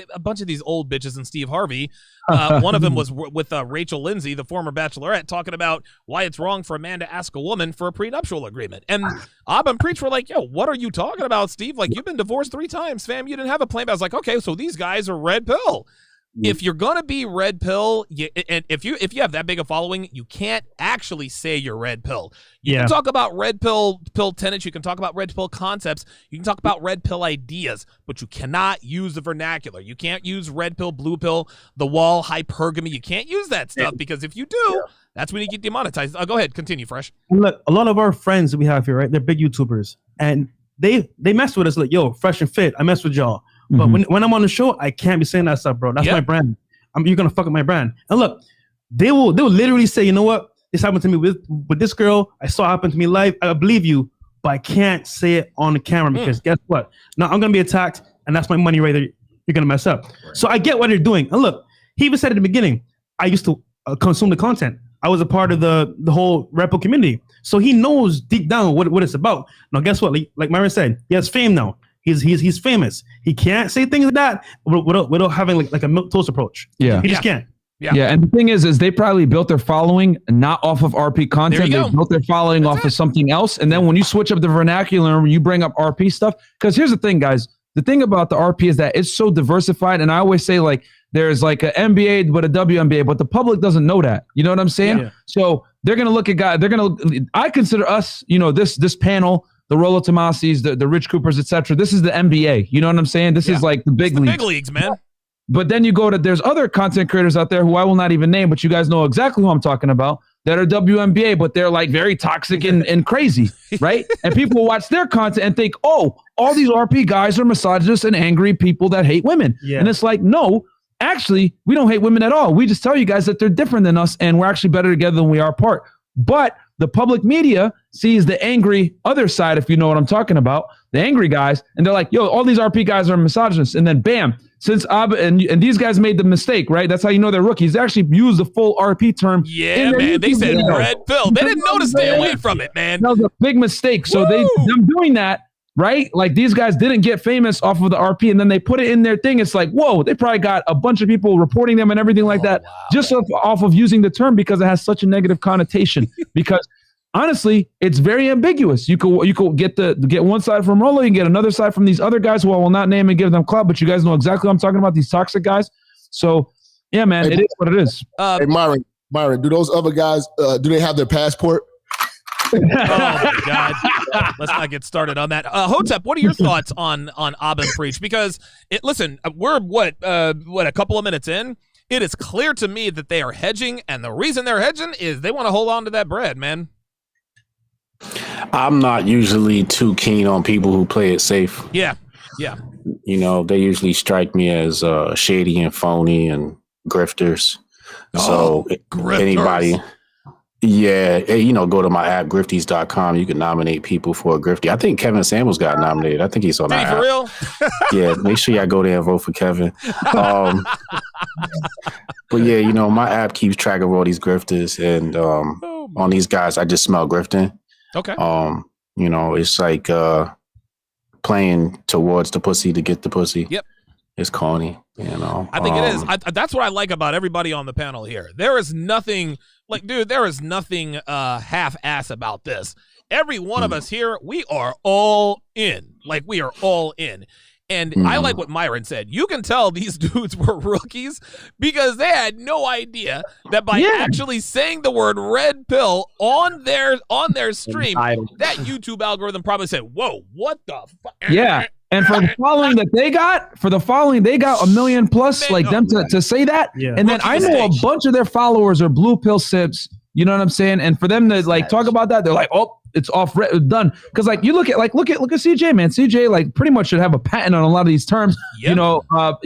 S1: these old bitches and Steve Harvey. One of them was with Rachel Lindsay, the former Bachelorette, talking about why it's wrong for a man to ask a woman for a prenuptial agreement. And Ab and Preach were like, yo, what are you talking about, Steve? Like, you've been divorced 3 times, fam. You didn't have a plan. But I was like, okay, so these guys are red pill. If you're gonna be red pill, and if you have that big a following, you can't actually say you're red pill. You can talk about red pill tenets. You can talk about red pill concepts. You can talk about red pill ideas, but you cannot use the vernacular. You can't use red pill, blue pill, the wall, hypergamy. You can't use that stuff, because if you do, that's when you get demonetized. Go ahead, continue, Fresh.
S7: Look, a lot of our friends that we have here, right? They're big YouTubers, and they mess with us like, yo, Fresh and Fit, I mess with y'all. But when I'm on the show, I can't be saying that stuff, bro. That's my brand. You're gonna fuck up my brand. And look, they will literally say, you know what? This happened to me with this girl. I saw it happen to me live. I believe you, but I can't say it on the camera, because guess what? Now I'm gonna be attacked, and that's my money right there. You're gonna mess up. Right. So I get what they're doing. And look, he even said at the beginning, I used to consume the content. I was a part of the whole Rebel community, so he knows deep down what it's about. Now, guess what? Like Myron said, he has fame now. He's famous. He can't say things like that without having like a milk toast approach.
S3: Yeah,
S7: he just can't.
S3: Yeah, and the thing is they probably built their following not off of RP content. They built their following off of something else. And then when you switch up the vernacular and you bring up RP stuff, because here's the thing, guys. The thing about the RP is that it's so diversified. And I always say, like, there's like an NBA but a WNBA, but the public doesn't know that. You know what I'm saying? Yeah. So they're gonna look at guys. I consider us, this panel, the Rollo Tomasis, the Rich Coopers, etc. This is the NBA. You know what I'm saying? This is like the big leagues.
S1: Big leagues, man.
S3: But then you go to, there's other content creators out there who I will not even name, but you guys know exactly who I'm talking about, that are WNBA, but they're like very toxic and crazy, right? And people will watch their content and think, oh, all these RP guys are misogynists and angry people that hate women. Yeah. And it's like, no, actually, we don't hate women at all. We just tell you guys that they're different than us and we're actually better together than we are apart. But the public media sees the angry other side, if you know what I'm talking about, the angry guys, and they're like, yo, all these RP guys are misogynists. And then bam, since Abba and these guys made the mistake, right? That's how you know they're rookies. They actually used the full RP term.
S1: Yeah, man. They said red pill. They didn't know to stay away from it, man.
S3: That was a big mistake. So them doing that right? Like these guys didn't get famous off of the RP, and then they put it in their thing. It's like, whoa, they probably got a bunch of people reporting them and everything like that, just off of using the term because it has such a negative connotation. Because honestly, it's very ambiguous. You could get one side from Rolo, you can get another side from these other guys who I will not name and give them clout, but you guys know exactly what I'm talking about, these toxic guys. So yeah, man, it is what it is.
S2: Hey, Myron, do those other guys, do they have their passport?
S1: Oh my God! Let's not get started on that. Hotep, what are your thoughts on Ab and Preach? Because listen, we're what a couple of minutes in. It is clear to me that they are hedging, and the reason they're hedging is they want to hold on to that bread, man.
S8: I'm not usually too keen on people who play it safe.
S1: Yeah.
S8: You know, they usually strike me as shady and phony and grifters. So anybody. Yeah, you know, go to my app, grifties.com. You can nominate people for a grifty. I think Kevin Samuels got nominated. I think he's on that app.
S1: For real?
S8: Yeah, make sure y'all go there and vote for Kevin. But yeah, you know, my app keeps track of all these grifters, and on these guys, I just smell grifting.
S1: Okay.
S8: You know, it's like playing towards the pussy to get the pussy.
S1: Yep.
S8: It's corny, you know.
S1: I think it is. That's what I like about everybody on the panel here. There is nothing half-ass about this. Every one of us here, we are all in. Like, we are all in. And I like what Myron said. You can tell these dudes were rookies because they had no idea that by actually saying the word red pill on their stream, that YouTube algorithm probably said, whoa, what the fuck?
S3: Yeah. And for the following that they got, 1 million plus, to say that. Yeah. And then I know a bunch of their followers are blue pill sips. You know what I'm saying? And for them to talk about that, they're like, oh, it's off, done. Because you look at CJ, man. CJ pretty much should have a patent on a lot of these terms. Yep. Shout out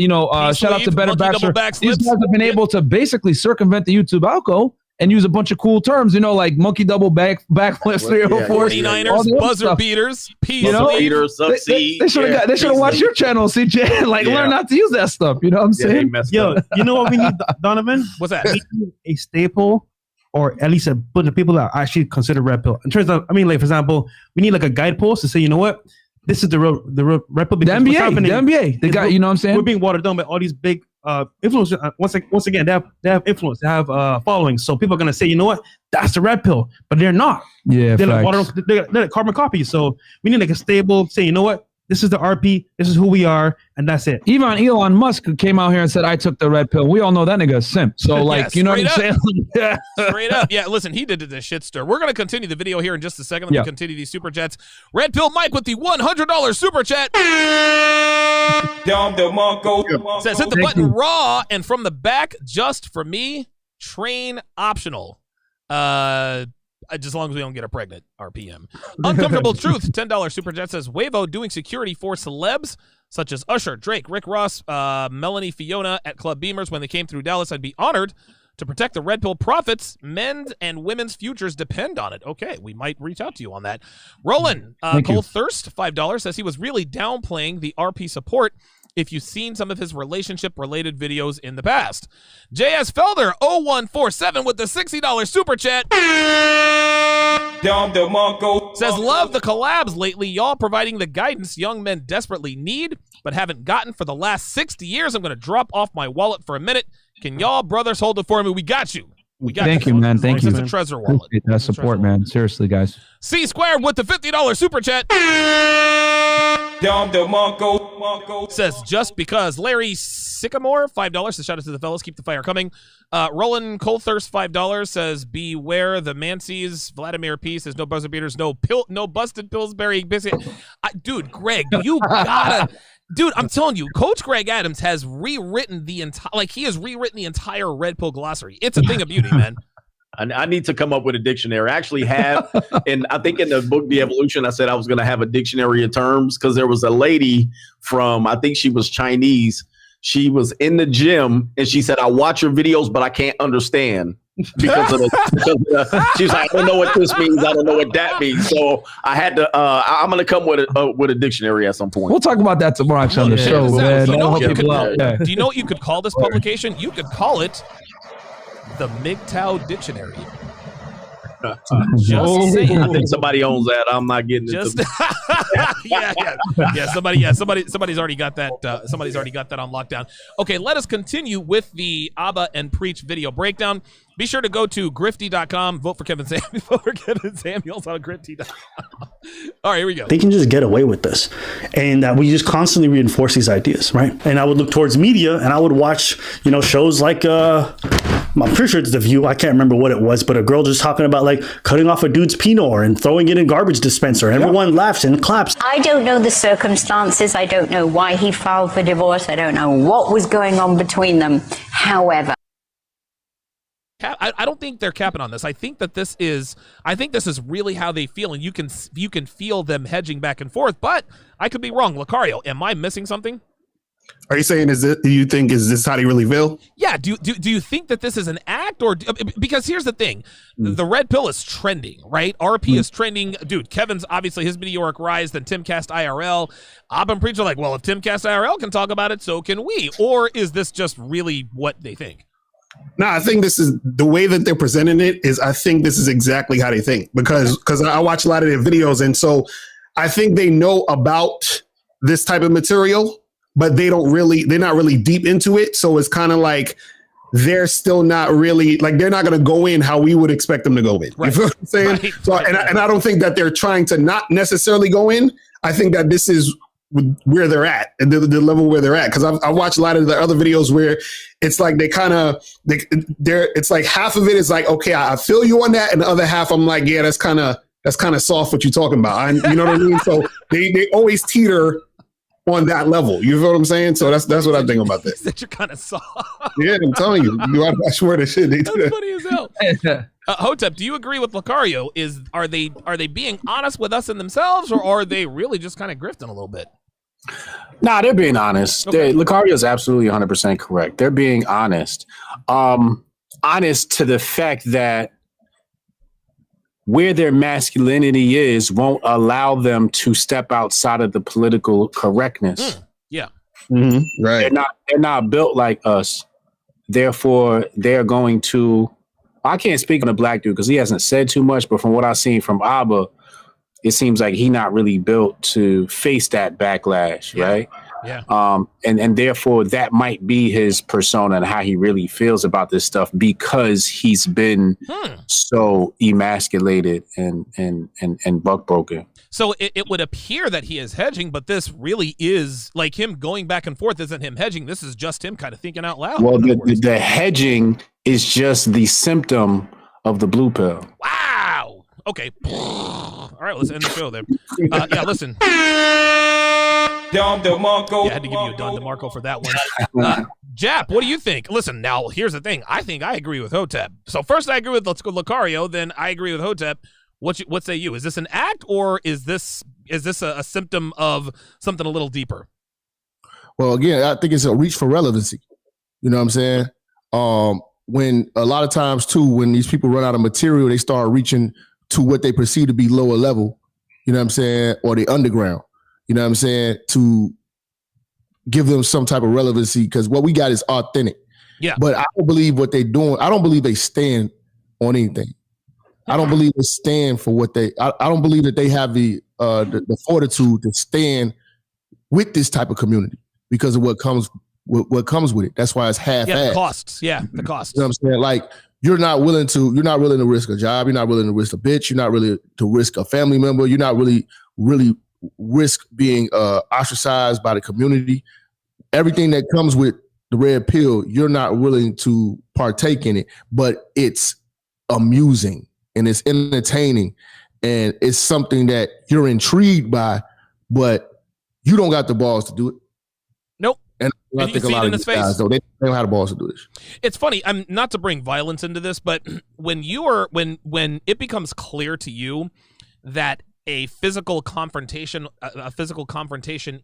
S3: to Better Bachelor. These guys have been able to basically circumvent the YouTube algo and use a bunch of cool terms, like monkey double backflips, 304,
S1: 49ers, buzzer beaters,
S4: beaters,
S3: they should have watched your channel, CJ. Learn not to use that stuff. You know what I'm saying?
S7: Yo, you know what we need, Donovan?
S1: What's that?
S7: We need a staple, or at least a bunch of people that actually consider red pill. In terms of, for example, we need a guidepost to say, you know what, this is the real red pill. The
S3: NBA, they got, you know what I'm saying?
S7: We're being watered down by all these big influencers. Once again, they have influence, they have following. So people are gonna say, you know what, that's the red pill, but they're not.
S3: Yeah,
S7: they're like carbon copies. So we need a stable, say, you know what, this is the RP, this is who we are, and that's it.
S3: Even Elon Musk came out here and said, I took the red pill. We all know that nigga is simp. So, you know what I'm saying?
S1: Straight up. Yeah, listen, he did the shit stir. We're going to continue the video here in just a second. Let me continue these super chats. Red Pill Mike with the $100 super chat. Says, hit the button raw and from the back, just for me, train optional. Just as long as we don't get her pregnant, RPM. Uncomfortable Truth, $10 super chat says, Wavo doing security for celebs such as Usher, Drake, Rick Ross, Melanie, Fiona at Club Beamers when they came through Dallas. I'd be honored to protect the Red Pill profits. Men's and women's futures depend on it. Okay, we might reach out to you on that. Roland, Cole Thirst, $5 says he was really downplaying the RP support if you've seen some of his relationship-related videos in the past. JS Felder, 0147 with the $60 super chat. Says, love the collabs lately. Y'all providing the guidance young men desperately need, but haven't gotten for the last 60 years. I'm going to drop off my wallet for a minute. Can y'all brothers hold it for me? We got you.
S3: Thank you, man. Thank you.
S1: It's a treasure wallet.
S3: Appreciate that support, man. Seriously, guys.
S1: C Squared with the $50 super chat. Says, just because. Larry Sycamore, $5. So shout out to the fellas. Keep the fire coming. Roland Colthurst, $5. Says, beware the Mancy's. Vladimir P says, no buzzer beaters, no busted Pillsbury biscuit. Dude, Greg, you gotta... Dude, I'm telling you, Coach Greg Adams has rewritten the entire Red Pill glossary. It's a thing of beauty, man.
S4: I need to come up with a dictionary. I actually have, and I think in the book, The Evolution, I said I was going to have a dictionary of terms because there was a lady from, I think she was Chinese. She was in the gym and she said, I watch your videos, but I can't understand. Because she's like, I don't know what this means. I don't know what that means. So I had to. I'm gonna come with a dictionary at some point.
S3: We'll talk about that tomorrow on the show. Man.
S1: Do you know what you could call this publication? You could call it the MGTOW Dictionary. Just saying.
S4: I think somebody owns that. I'm not getting
S1: Just
S4: into
S1: somebody's already got that. Somebody's already got that on lockdown. Okay, let us continue with the Abba and Preach video breakdown. Be sure to go to grifty.com. Vote for Kevin Samuels. Vote for Kevin Samuels on grifty.com. All right, here we go.
S11: They can just get away with this, and that we just constantly reinforce these ideas, right? And I would look towards media, and I would watch, shows like I'm pretty sure it's The View. I can't remember what it was, but a girl just talking about like cutting off a dude's penile and throwing it in garbage dispenser. And everyone laughs and claps.
S12: I don't know the circumstances. I don't know why he filed for divorce. I don't know what was going on between them. However,
S1: I don't think they're capping on this. I think this is really how they feel, and you can feel them hedging back and forth. But I could be wrong. Lucario, am I missing something?
S5: Are you saying is this how they really feel?
S1: Yeah. Do you think that this is an act, or because here's the thing, the red pill is trending, right? RP is trending, dude. Kevin's obviously his meteoric rise, then Timcast IRL. Abba and Preach are like, well, if Timcast IRL can talk about it, so can we. Or is this just really what they think?
S5: No, I think this is the way that they're presenting it. I think this is exactly how they think, because I watch a lot of their videos, and so I think they know about this type of material, but they're not really deep into it. So it's kind of like they're still not really they're not going to go in how we would expect them to go in. Right. You feel what I'm saying? Right. So, and I don't think that they're trying to not necessarily go in. I think that this is where they're at and the level where they're at. Cause I watched a lot of the other videos where it's like it's like half of it is like, okay, I feel you on that. And the other half, I'm like, yeah, that's kind of soft what you're talking about. You know what I mean? So they always teeter on that level. You know what I'm saying? So that's what I think about that.
S1: That you're kind of soft.
S5: Yeah, I'm telling you. I swear to shit. That's
S1: funny as hell. Hotep, do you agree with Lucario? Are they being honest with us and themselves, or are they really just kind of grifting a little bit?
S8: Nah, they're being honest.
S1: Okay.
S8: Lucario is absolutely 100% correct. They're being honest. Honest to the fact that where their masculinity is won't allow them to step outside of the political correctness.
S1: Yeah.
S5: Mm-hmm. Right.
S8: They're not built like us. Therefore, they're going to. I can't speak on a black dude because he hasn't said too much, but from what I've seen from Abba, it seems like he's not really built to face that backlash, right?
S1: Yeah.
S8: And therefore that might be his persona and how he really feels about this stuff, because he's been so emasculated and buck broken.
S1: So it would appear that he is hedging, but this really is like him going back and forth. Isn't him hedging? This is just him kind of thinking out loud.
S8: Well, the hedging is just the symptom of the blue pill.
S1: Wow. Okay. All right, let's end the show there. Yeah, listen.
S13: Don DeMarco.
S1: Yeah, I had to give you a Don DeMarco for that one. Jap, what do you think? Listen, now here's the thing. I think I agree with Hotep. So first I agree with Lucario, then I agree with Hotep. What say you? Is this an act, or is this a symptom of something a little deeper?
S2: Well, again, I think it's a reach for relevancy. You know what I'm saying? When a lot of times too, when these people run out of material, they start reaching to what they perceive to be lower level, you know what I'm saying, or the underground, you know what I'm saying, to give them some type of relevancy, because what we got is authentic.
S1: Yeah.
S2: But I don't believe what they're doing. I don't believe they stand on anything. I don't believe they stand for what I don't believe that they have the fortitude to stand with this type of community because of what comes with it. That's why it's half-assed.
S1: Yeah, the costs. Yeah, the costs.
S2: You know what I'm saying? Like, you're not willing to risk a job. You're not willing to risk a bitch. You're not really to risk a family member. You're not really risk being ostracized by the community. Everything that comes with the red pill, you're not willing to partake in it, but it's amusing and it's entertaining and it's something that you're intrigued by, but you don't got the balls to do it.
S1: Nope.
S2: And I think a lot of these guys, though, they don't have the balls to do this.
S1: It's funny. I'm not to bring violence into this, but when it becomes clear to you that a physical confrontation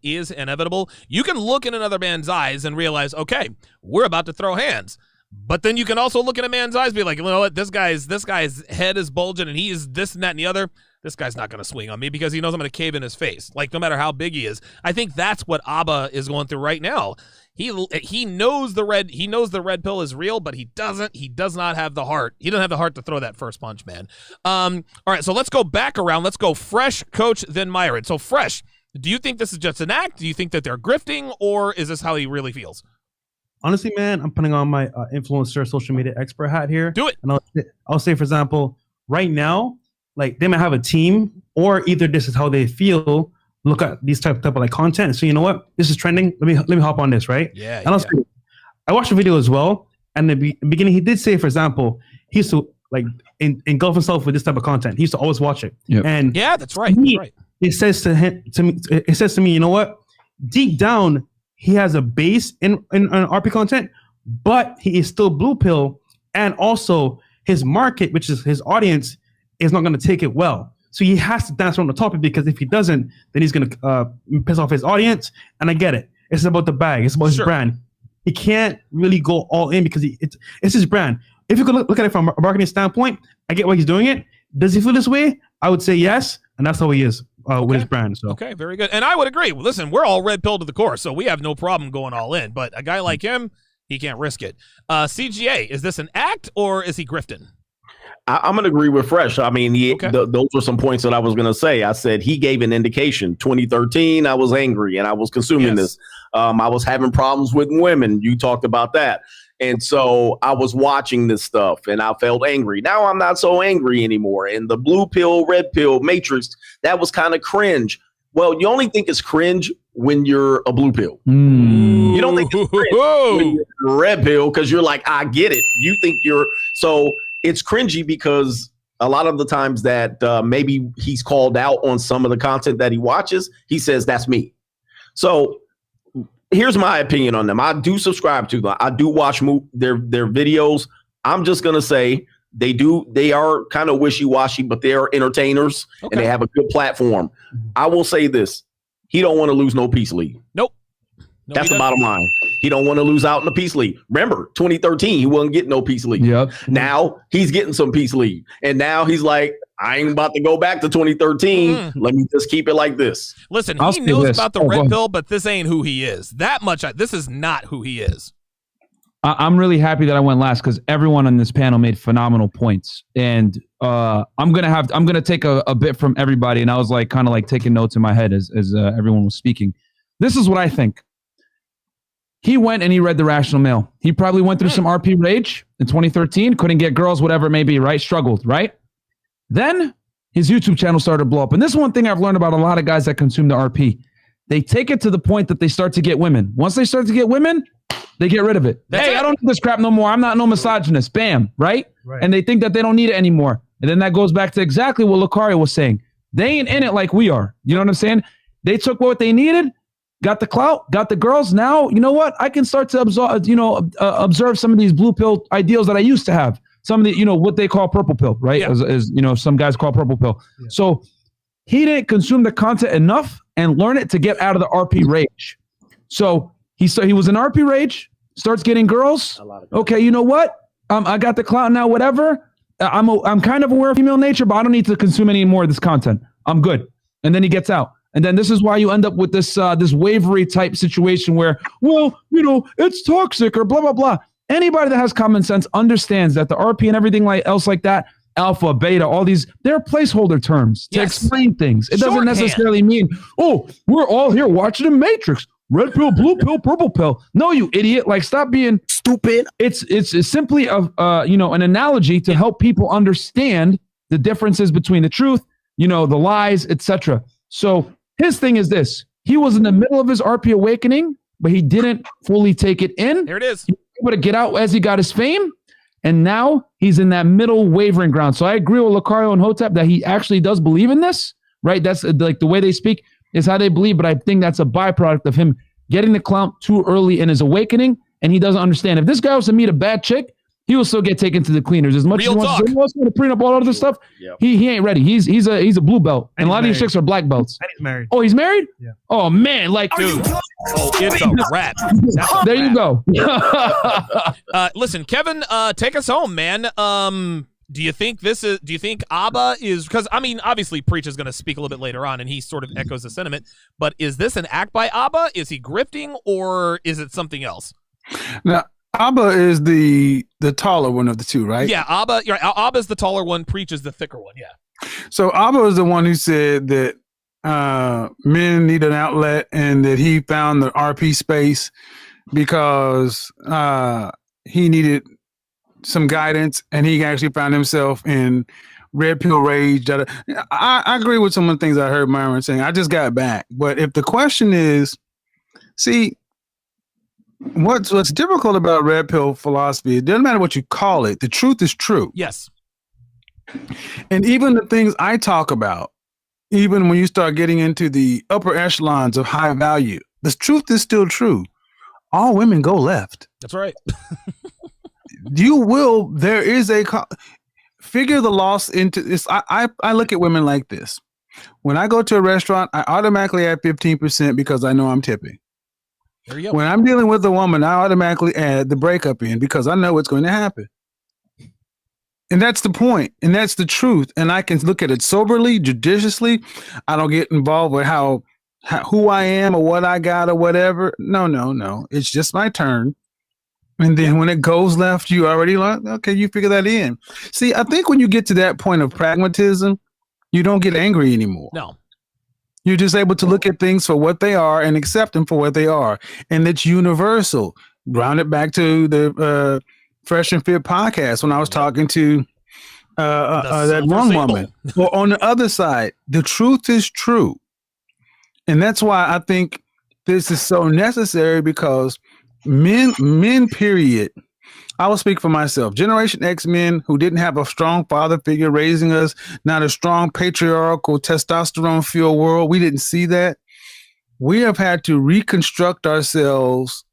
S1: is inevitable, you can look in another man's eyes and realize, okay, we're about to throw hands. But then you can also look in a man's eyes and be like, you know what, this guy's head is bulging and he is this and that and the other. This guy's not going to swing on me because he knows I'm going to cave in his face, like no matter how big he is. I think that's what Abba is going through right now. He knows the red pill is real, but he does not have the heart. He doesn't have the heart to throw that first punch, man. All right, so let's go back around. Let's go Fresh, Coach, then Myron. So Fresh, do you think this is just an act? Do you think that they're grifting, or is this how he really feels?
S7: Honestly, man, I'm putting on my influencer social media expert hat here.
S1: Do it.
S7: And I'll say, for example, right now, like they might have a team, or either this is how they feel. Look at these type of like content. So you know what? This is trending. Let me hop on this, right?
S1: Yeah.
S7: And I watched the video as well. And in the beginning, he did say, for example, he used to like engulf himself with this type of content. He used to always watch it.
S3: Yep.
S7: And
S1: yeah, that's right. That's right.
S7: It says to me, you know what? Deep down, he has a base in RP content, but he is still blue pill, and also his market, which is his audience, is not going to take it well. So he has to dance around the topic, because if he doesn't, then he's going to piss off his audience. And I get it. It's about the bag. It's about his brand. He can't really go all in because it's his brand. If you could look at it from a marketing standpoint, I get why he's doing it. Does he feel this way? I would say yes. And that's how he is with his brand. So.
S1: Okay, very good. And I would agree. Listen, we're all red pill to the core, so we have no problem going all in. But a guy like him, he can't risk it. CGA, is this an act or is he grifting?
S4: I'm going to agree with Fresh. I mean, those were some points that I was going to say. I said he gave an indication. 2013, I was angry and I was consuming this. I was having problems with women. You talked about that. And so I was watching this stuff and I felt angry. Now I'm not so angry anymore. And the blue pill, red pill matrix, that was kind of cringe. Well, you only think it's cringe when you're a blue pill. You don't think it's cringe when you're a red pill because you're like, I get it. You think so it's cringy because a lot of the times that maybe he's called out on some of the content that he watches, he says, that's me. So here's my opinion on them. I do subscribe to them. I do watch their videos. I'm just going to say they are kind of wishy-washy, but they are entertainers and they have a good platform. I will say this. He don't want to lose no Peace League.
S1: Nope.
S4: That's the bottom line. He don't want to lose out in the Peace League. Remember, 2013, he wasn't getting no Peace League.
S3: Yep.
S4: Now he's getting some Peace League. And now he's like, I ain't about to go back to 2013. Let me just keep it like this.
S1: Listen, he knows about the red pill, but this ain't who he is. That much, this is not who he is.
S3: I'm really happy that I went last because everyone on this panel made phenomenal points. And I'm gonna take a bit from everybody. And I was like kind of like taking notes in my head as everyone was speaking. This is what I think. He went and he read The Rational Male. He probably went through some RP rage in 2013, couldn't get girls, whatever it may be, right? Struggled, right? Then his YouTube channel started to blow up. And this is one thing I've learned about a lot of guys that consume the RP. They take it to the point that they start to get women. Once they start to get women, they get rid of it. I don't need this crap no more. I'm not no misogynist. Bam, right? And they think that they don't need it anymore. And then that goes back to exactly what Lucario was saying. They ain't in it like we are. You know what I'm saying? They took what they needed, got the clout, got the girls. Now, you know what? I can start to observe some of these blue pill ideals that I used to have. Some of the, what they call purple pill, right? Yeah. As some guys call purple pill. Yeah. So he didn't consume the content enough and learn it to get out of the RP rage. So he was in RP rage, starts getting girls. Okay, you know what? I got the clout now, whatever. I'm kind of aware of female nature, but I don't need to consume any more of this content. I'm good. And then he gets out. And then this is why you end up with this wavery type situation where, it's toxic or blah, blah, blah. Anybody that has common sense understands that the RP and everything else like that, alpha, beta, all these, they're placeholder terms to explain things. It doesn't necessarily mean, we're all here watching a Matrix. Red pill, blue pill, purple pill. No, you idiot. Stop being stupid. It's simply an analogy to help people understand the differences between the truth, the lies, etc. So his thing is this. He was in the middle of his RP awakening, but he didn't fully take it in.
S1: There it is.
S3: He was able to get out as he got his fame. And now he's in that middle wavering ground. So I agree with Lucario and Hotep that he actually does believe in this, right? That's like the way they speak is how they believe. But I think that's a byproduct of him getting the clout too early in his awakening. And he doesn't understand. If this guy was to meet a bad chick, he will still get taken to the cleaners as much as he wants to prenup up all other stuff. Yep. He ain't ready. He's a blue belt, and a lot of these chicks are black belts.
S7: And he's married.
S3: Oh, he's married?
S7: Yeah.
S3: Oh man,
S1: dude. It's a wrap.
S3: There you go.
S1: Listen, Kevin, take us home, man. Do you think Abba is, because I mean, obviously Preach is going to speak a little bit later on and he sort of echoes the sentiment, but is this an act by Abba? Is he grifting or is it something else?
S9: Now, Abba is the taller one of the two, right?
S1: Yeah, Abba's the taller one, Preach is the thicker one, yeah.
S9: So Abba is the one who said that men need an outlet and that he found the RP space because he needed some guidance, and he actually found himself in red pill rage. I agree with some of the things I heard Myron saying. I just got back. But if the question is, see, what's difficult about red pill philosophy, it doesn't matter what you call it. The truth is true.
S1: Yes.
S9: And even the things I talk about, even when you start getting into the upper echelons of high value, the truth is still true. All women go left.
S1: That's right.
S9: There is figure the loss into this. I look at women like this. When I go to a restaurant, I automatically add 15% because I know I'm tipping.
S1: There you go.
S9: When I'm dealing with a woman, I automatically add the breakup in because I know what's going to happen. And that's the point. And that's the truth. And I can look at it soberly, judiciously. I don't get involved with who I am or what I got or whatever. No. It's just my turn. And then when it goes left, you already like, okay, you figure that in. See, I think when you get to that point of pragmatism, you don't get angry anymore.
S1: No.
S9: You're just able to look at things for what they are and accept them for what they are. And it's universal. Ground it back to the Fresh and Fit podcast when I was talking to that one woman. Well, on the other side, the truth is true. And that's why I think this is so necessary because men, period. I will speak for myself. Generation X men who didn't have a strong father figure raising us, not a strong patriarchal testosterone-fueled world. We didn't see that. We have had to reconstruct ourselves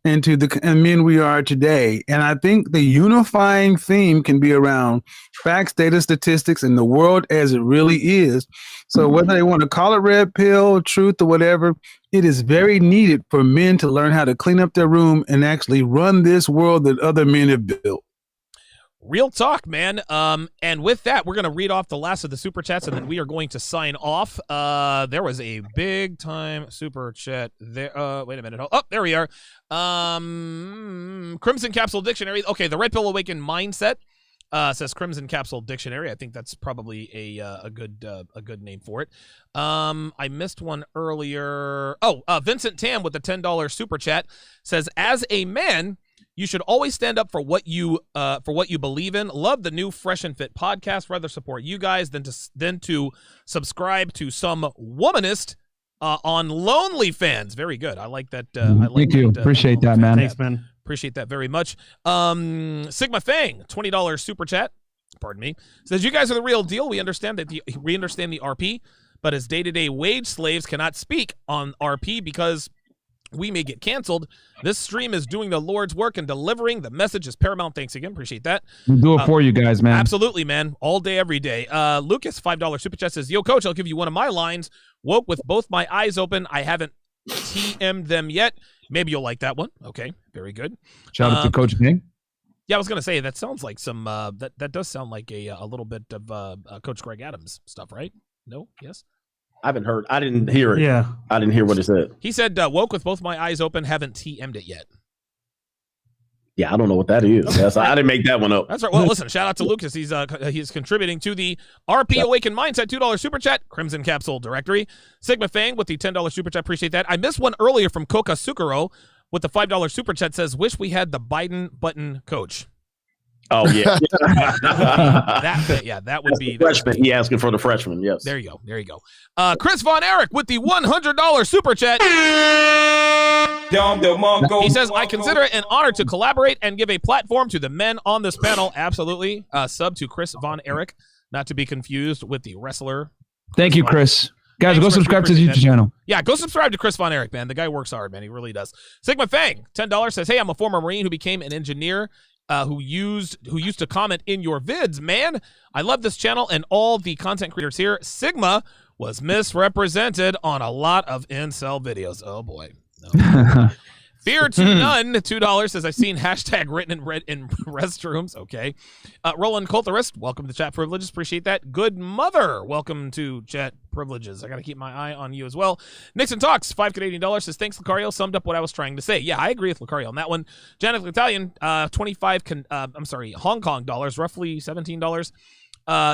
S9: into the men we are today. And I think the unifying theme can be around facts, data, statistics, and the world as it really is. So whether they want to call it red pill, truth, or whatever, it is very needed for men to learn how to clean up their room and actually run this world that other men have built.
S1: Real talk, man. And with that, we're going to read off the last of the super chats, and then we are going to sign off. There was a big time super chat there. Wait a minute. Oh, there we are. Crimson Capsule Dictionary. Okay, the Red Pill Awakened Mindset says Crimson Capsule Dictionary. I think that's probably a good name for it. I missed one earlier. Oh, Vincent Tam with the $10 super chat says, as a man, you should always stand up for what you believe in. Love the new Fresh and Fit podcast. Rather support you guys than to subscribe to some womanist on Lonely Fans. Very good. I like that.
S3: Thank you. Appreciate that, man.
S7: Thanks, man.
S1: Appreciate that very much. Sigma Fang, $20 super chat. Pardon me. Says, you guys are the real deal. We understand the RP, but as day-to-day wage slaves cannot speak on RP because we may get canceled. This stream is doing the Lord's work and delivering. The message is paramount. Thanks again. Appreciate that.
S3: We'll do it for you guys, man.
S1: Absolutely, man. All day, every day. Lucas, $5 super chat says, yo, coach, I'll give you one of my lines. Woke with both my eyes open. I haven't TM'd them yet. Maybe you'll like that one. Okay. Very good.
S3: Shout out to Coach King.
S1: Yeah, I was going to say, that sounds like some, that does sound like a little bit of Coach Greg Adams stuff, right? No? Yes?
S4: I haven't heard. I didn't hear it.
S7: Yeah.
S4: I didn't hear what it said.
S1: He said, woke with both my eyes open, haven't TM'd it yet.
S4: Yeah, I don't know what that is. I didn't make that one up.
S1: That's right. Well, listen, shout out to Lucas. He's contributing to the RP Awakened Mindset $2 super chat, Crimson Capsule Directory. Sigma Fang with the $10 super chat. Appreciate that. I missed one earlier from Coca Sukuro with the $5 super chat. Says, wish we had the Biden button coach.
S4: Oh, yeah.
S1: that would be
S4: freshman. He asking for the freshman. Yes.
S1: There you go. Chris Von Erich with the $100 super chat. He says, I consider it an honor to collaborate and give a platform to the men on this panel. Absolutely. Sub to Chris Von Erich, not to be confused with the wrestler.
S3: Thank you, Chris. Guys, go subscribe to the YouTube channel.
S1: Yeah, go subscribe to Chris Von Erich, man. The guy works hard, man. He really does. Sigma Fang, $10 says, hey, I'm a former Marine who became an engineer. Who used to comment in your vids, man. I love this channel and all the content creators here. Sigma was misrepresented on a lot of incel videos. Oh boy. No. Fear to none, $2 says I've seen hashtag written in restrooms. Okay. Roland Colterist, welcome to Chat Privileges. Appreciate that. Good Mother, welcome to Chat Privileges. I got to keep my eye on you as well. Nixon Talks, $5 Canadian says thanks, Lucario. Summed up what I was trying to say. Yeah, I agree with Lucario on that one. Janet Italian, 25 Hong Kong dollars, roughly $17.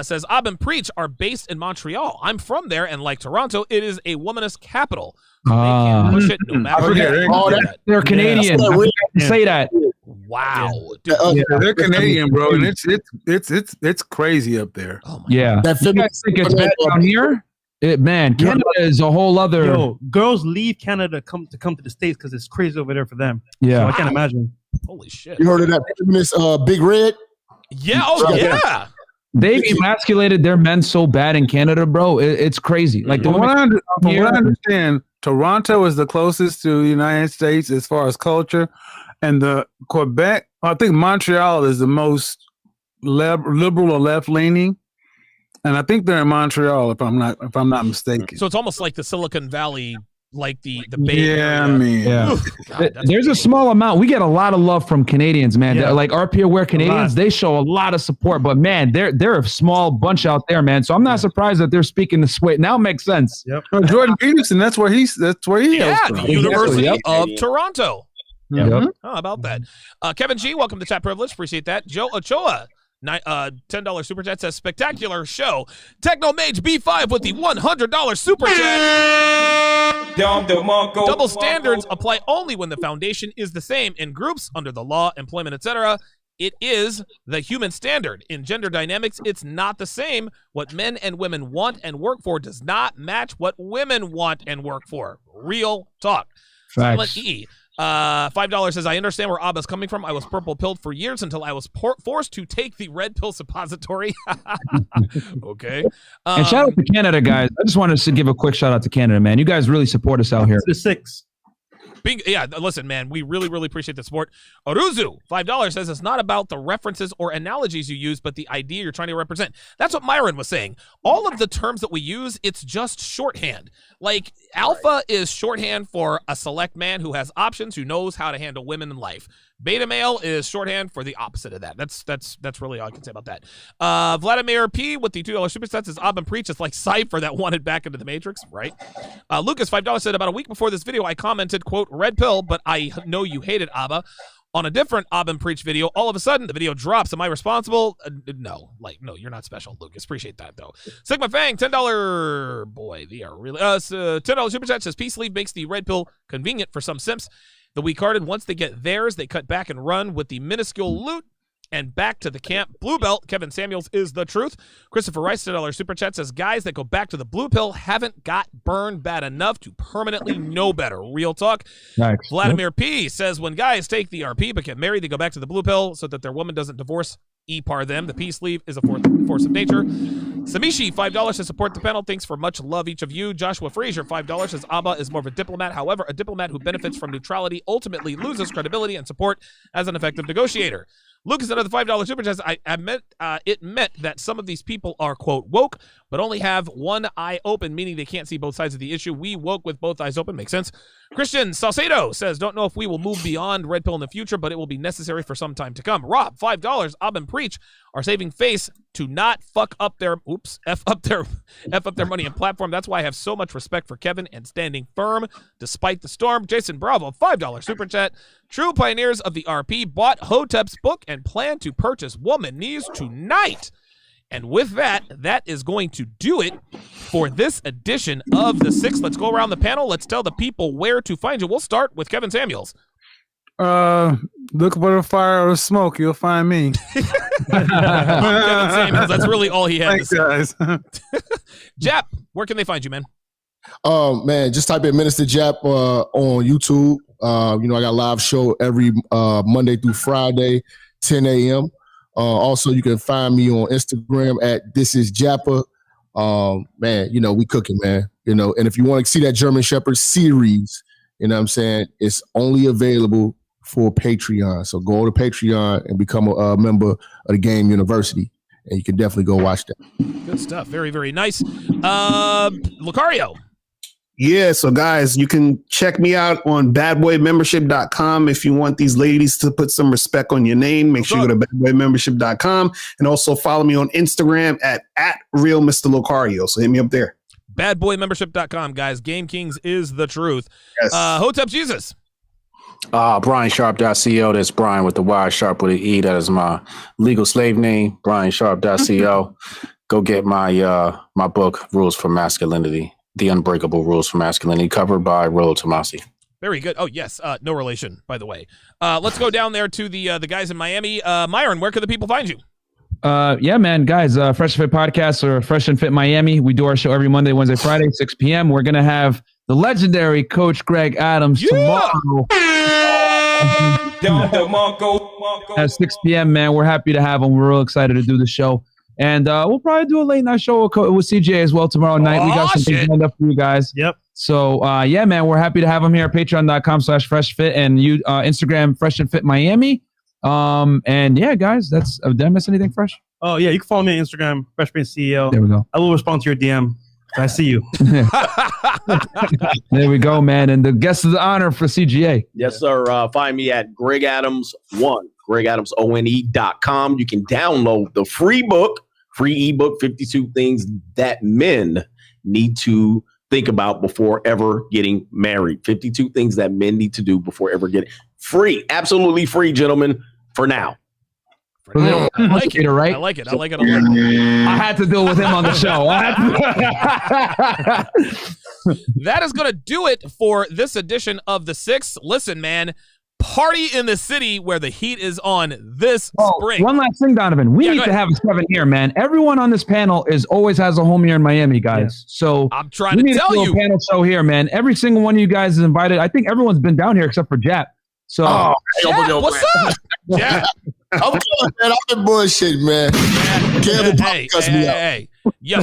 S1: Says Ab and Preach are based in Montreal. I'm from there, and like Toronto, it is a womanist capital. So they can't push it no matter what.
S3: They're Canadian.
S9: Yeah.
S3: Say that.
S1: Wow.
S9: Yeah, they're Canadian, bro, and it's crazy up there.
S1: Oh my
S3: God. You guys think it's bad down here? Canada is a whole other.
S7: Yo, girls leave Canada come to the States because it's crazy over there for them.
S3: Yeah,
S7: so I can't imagine.
S1: Holy shit!
S2: You heard of that feminist Big Red?
S1: Yeah. Oh yeah.
S3: They've emasculated their men so bad in Canada, bro. It's crazy. Like
S9: from what I understand, Toronto is the closest to the United States as far as culture, and the Quebec. I think Montreal is the most liberal or left leaning, and I think they're in Montreal if I'm not mistaken.
S1: So it's almost like the Silicon Valley, like the Bay Area.
S9: Yeah, man.
S3: Yeah. There's a small amount. We get a lot of love from Canadians, man.
S7: Yeah.
S3: Like RP Aware Canadians, they show a lot of support. But man, they're a small bunch out there, man. So I'm not surprised that they're speaking this way. Now it makes sense.
S7: Yep.
S9: Jordan Peterson, that's where he hails from.
S1: The University of Toronto.
S3: Yep.
S1: How about that? Kevin G, welcome to Chat Privilege. Appreciate that. Joe Ochoa, $10 super chat says spectacular show. Techno Mage B5 with the $100 super chat. Double standards apply only when the foundation is the same in groups, under the law, employment, etc. It is the human standard. In gender dynamics, it's not the same. What men and women want and work for does not match what women want and work for. Real talk.
S3: Facts.
S1: E. $5 says, I understand where Abba's coming from. I was purple pilled for years until I was forced to take the red pill suppository. Okay.
S3: And shout out to Canada, guys. I just wanted to give a quick shout out to Canada, man. You guys really support us out here.
S7: The 6.
S1: Yeah, listen, man, we really, really appreciate the support. Aruzu, $5 says it's not about the references or analogies you use, but the idea you're trying to represent. That's what Myron was saying. All of the terms that we use, it's just shorthand. Like, alpha is shorthand for a select man who has options, who knows how to handle women in life. Beta male is shorthand for the opposite of that. That's really all I can say about that. Vladimir P with the $2 super chat says Ab and Preach. It's like Cypher that wanted back into the Matrix, right? Lucas, $5 said, about a week before this video, I commented, quote, red pill, but I know you hated Abba. On a different Ab and Preach video, all of a sudden the video drops. Am I responsible? No, you're not special, Lucas. Appreciate that though. Sigma Fang, $10. Boy, they are really $10 super chat says Peace Leave makes the red pill convenient for some simps. The weak-hearted, once they get theirs, they cut back and run with the minuscule loot and back to the camp. Blue Belt, Kevin Samuels is the truth. Christopher Rice, $10 super chat says, guys that go back to the blue pill haven't got burned bad enough to permanently know better. Real talk.
S3: Nice.
S1: Vladimir P says, when guys take the RP but get married, they go back to the blue pill so that their woman doesn't divorce E-par them. The peace leave is a force of nature. Samishi, $5 to support the panel. Thanks for much love, each of you. Joshua Frazier, $5 says Abba is more of a diplomat. However, a diplomat who benefits from neutrality ultimately loses credibility and support as an effective negotiator. Lucas, another $5 super chat. It meant that some of these people are, quote, woke, but only have one eye open, meaning they can't see both sides of the issue. We woke with both eyes open. Makes sense. Christian Salcedo says, don't know if we will move beyond red pill in the future, but it will be necessary for some time to come. Rob, $5. Ab and Preach are saving face to not fuck up their F up their money and platform. That's why I have so much respect for Kevin and standing firm despite the storm. Jason Bravo, $5 super chat. True pioneers of the RP bought Hotep's book and plan to purchase Woman Knees tonight. And with that, that is going to do it for this edition of The Six. Let's go around the panel. Let's tell the people where to find you. We'll start with Kevin Samuels.
S9: Look for the fire or smoke. You'll find me.
S1: Kevin Samuels. That's really all he had.
S9: Thanks,
S1: to say.
S9: guys.
S1: Jap, where can they find you, man?
S2: Man, just type in Minister Jap on YouTube. I got a live show every Monday through Friday, 10 a.m. Also, you can find me on Instagram at This Is Jappa. Man, we cooking, man. And if you want to see that German Shepherd series, you know what I'm saying, it's only available for Patreon. So go to Patreon and become a member of the Game University, and you can definitely go watch that.
S1: Good stuff. Very, very nice. Lucario.
S5: Yeah, so guys, you can check me out on badboymembership.com if you want these ladies to put some respect on your name. Make sure you go to badboymembership.com and also follow me on Instagram at real Mr. Locario. So hit me up there.
S1: Badboymembership.com, guys. Game Kings is the truth.
S5: Yes.
S1: Hotep Jesus.
S8: BrianSharpe.co. That's Brian with the Y, Sharpe with an E. That is my legal slave name, BrianSharpe.co. Go get my my book, Rules for Masculinity, The Unbreakable Rules for Masculinity, covered by Rollo Tomasi.
S1: Very good. Oh, yes. No relation, by the way. Let's go down there to the guys in Miami. Myron, where can the people find you?
S3: Yeah, man, guys, Fresh and Fit Podcast or Fresh and Fit Miami. We do our show every Monday, Wednesday, Friday, 6 p.m. We're going to have the legendary Coach Greg Adams tomorrow at 6 p.m., man. We're happy to have him. We're real excited to do the show. And we'll probably do a late night show with CJ as well tomorrow night. We got some things lined up for you guys.
S7: Yep.
S3: So, yeah, man, we're happy to have him here at patreon.com/freshfit and Instagram Fresh and Fit Miami. And yeah, guys, that's did I miss anything, Fresh?
S7: Oh yeah, you can follow me on Instagram, Freshman CEO.
S3: There we go.
S7: I will respond to your DM. I see you.
S3: There we go, man. And the guest of the honor for CGA.
S4: Yes, sir. Find me at Greg Adams 1, GregAdamsONE.com. You can download the free ebook, 52 Things That Men Need to Think About Before Ever Getting Married. 52 Things That Men Need to Do Before Ever Getting Free. Absolutely free, gentlemen, for now.
S1: I like it.
S3: Right?
S1: I like it.
S3: I had to deal with him on the show.
S1: That is going to do it for this edition of The Six. Listen, man, party in the city where the heat is on this spring.
S3: One last thing, Donovan. We need to have a 7 here, man. Everyone on this panel always has a home here in Miami, guys. Yeah. So
S1: I'm trying to tell you.
S3: A panel show here, man. Every single one of you guys is invited. I think everyone's been down here except for Jap. So,
S1: Jap, what's up? Jap.
S2: I'm telling man, I've been bullshit, man.
S1: Hey. Yo,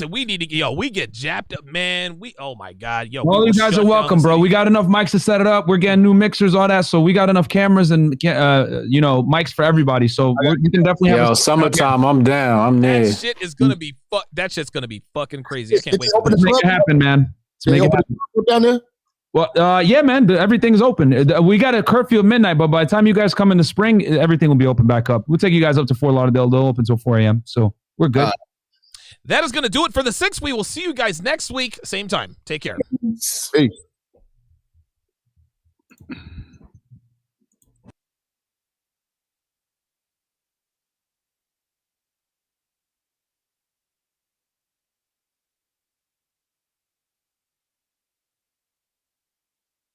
S1: we need to, we get japped up, man. Oh my God. Yo,
S3: all you guys are welcome, bro. We got enough mics to set it up. We're getting new mixers, all that. So we got enough cameras and, mics for everybody. So you can definitely have
S8: summertime. I'm down. I'm there.
S1: That shit is going to be, that shit's going to be fucking crazy. I can't wait.
S3: Let's make it happen, man. Let's make it happen.
S2: Down there?
S3: Well, yeah, man, everything's open. We got a curfew at midnight, but by the time you guys come in the spring, everything will be open back up. We'll take you guys up to Fort Lauderdale. They'll open until 4 a.m., so we're good.
S1: That is going to do it for the 6. We will see you guys next week, same time. Take care.
S2: Peace.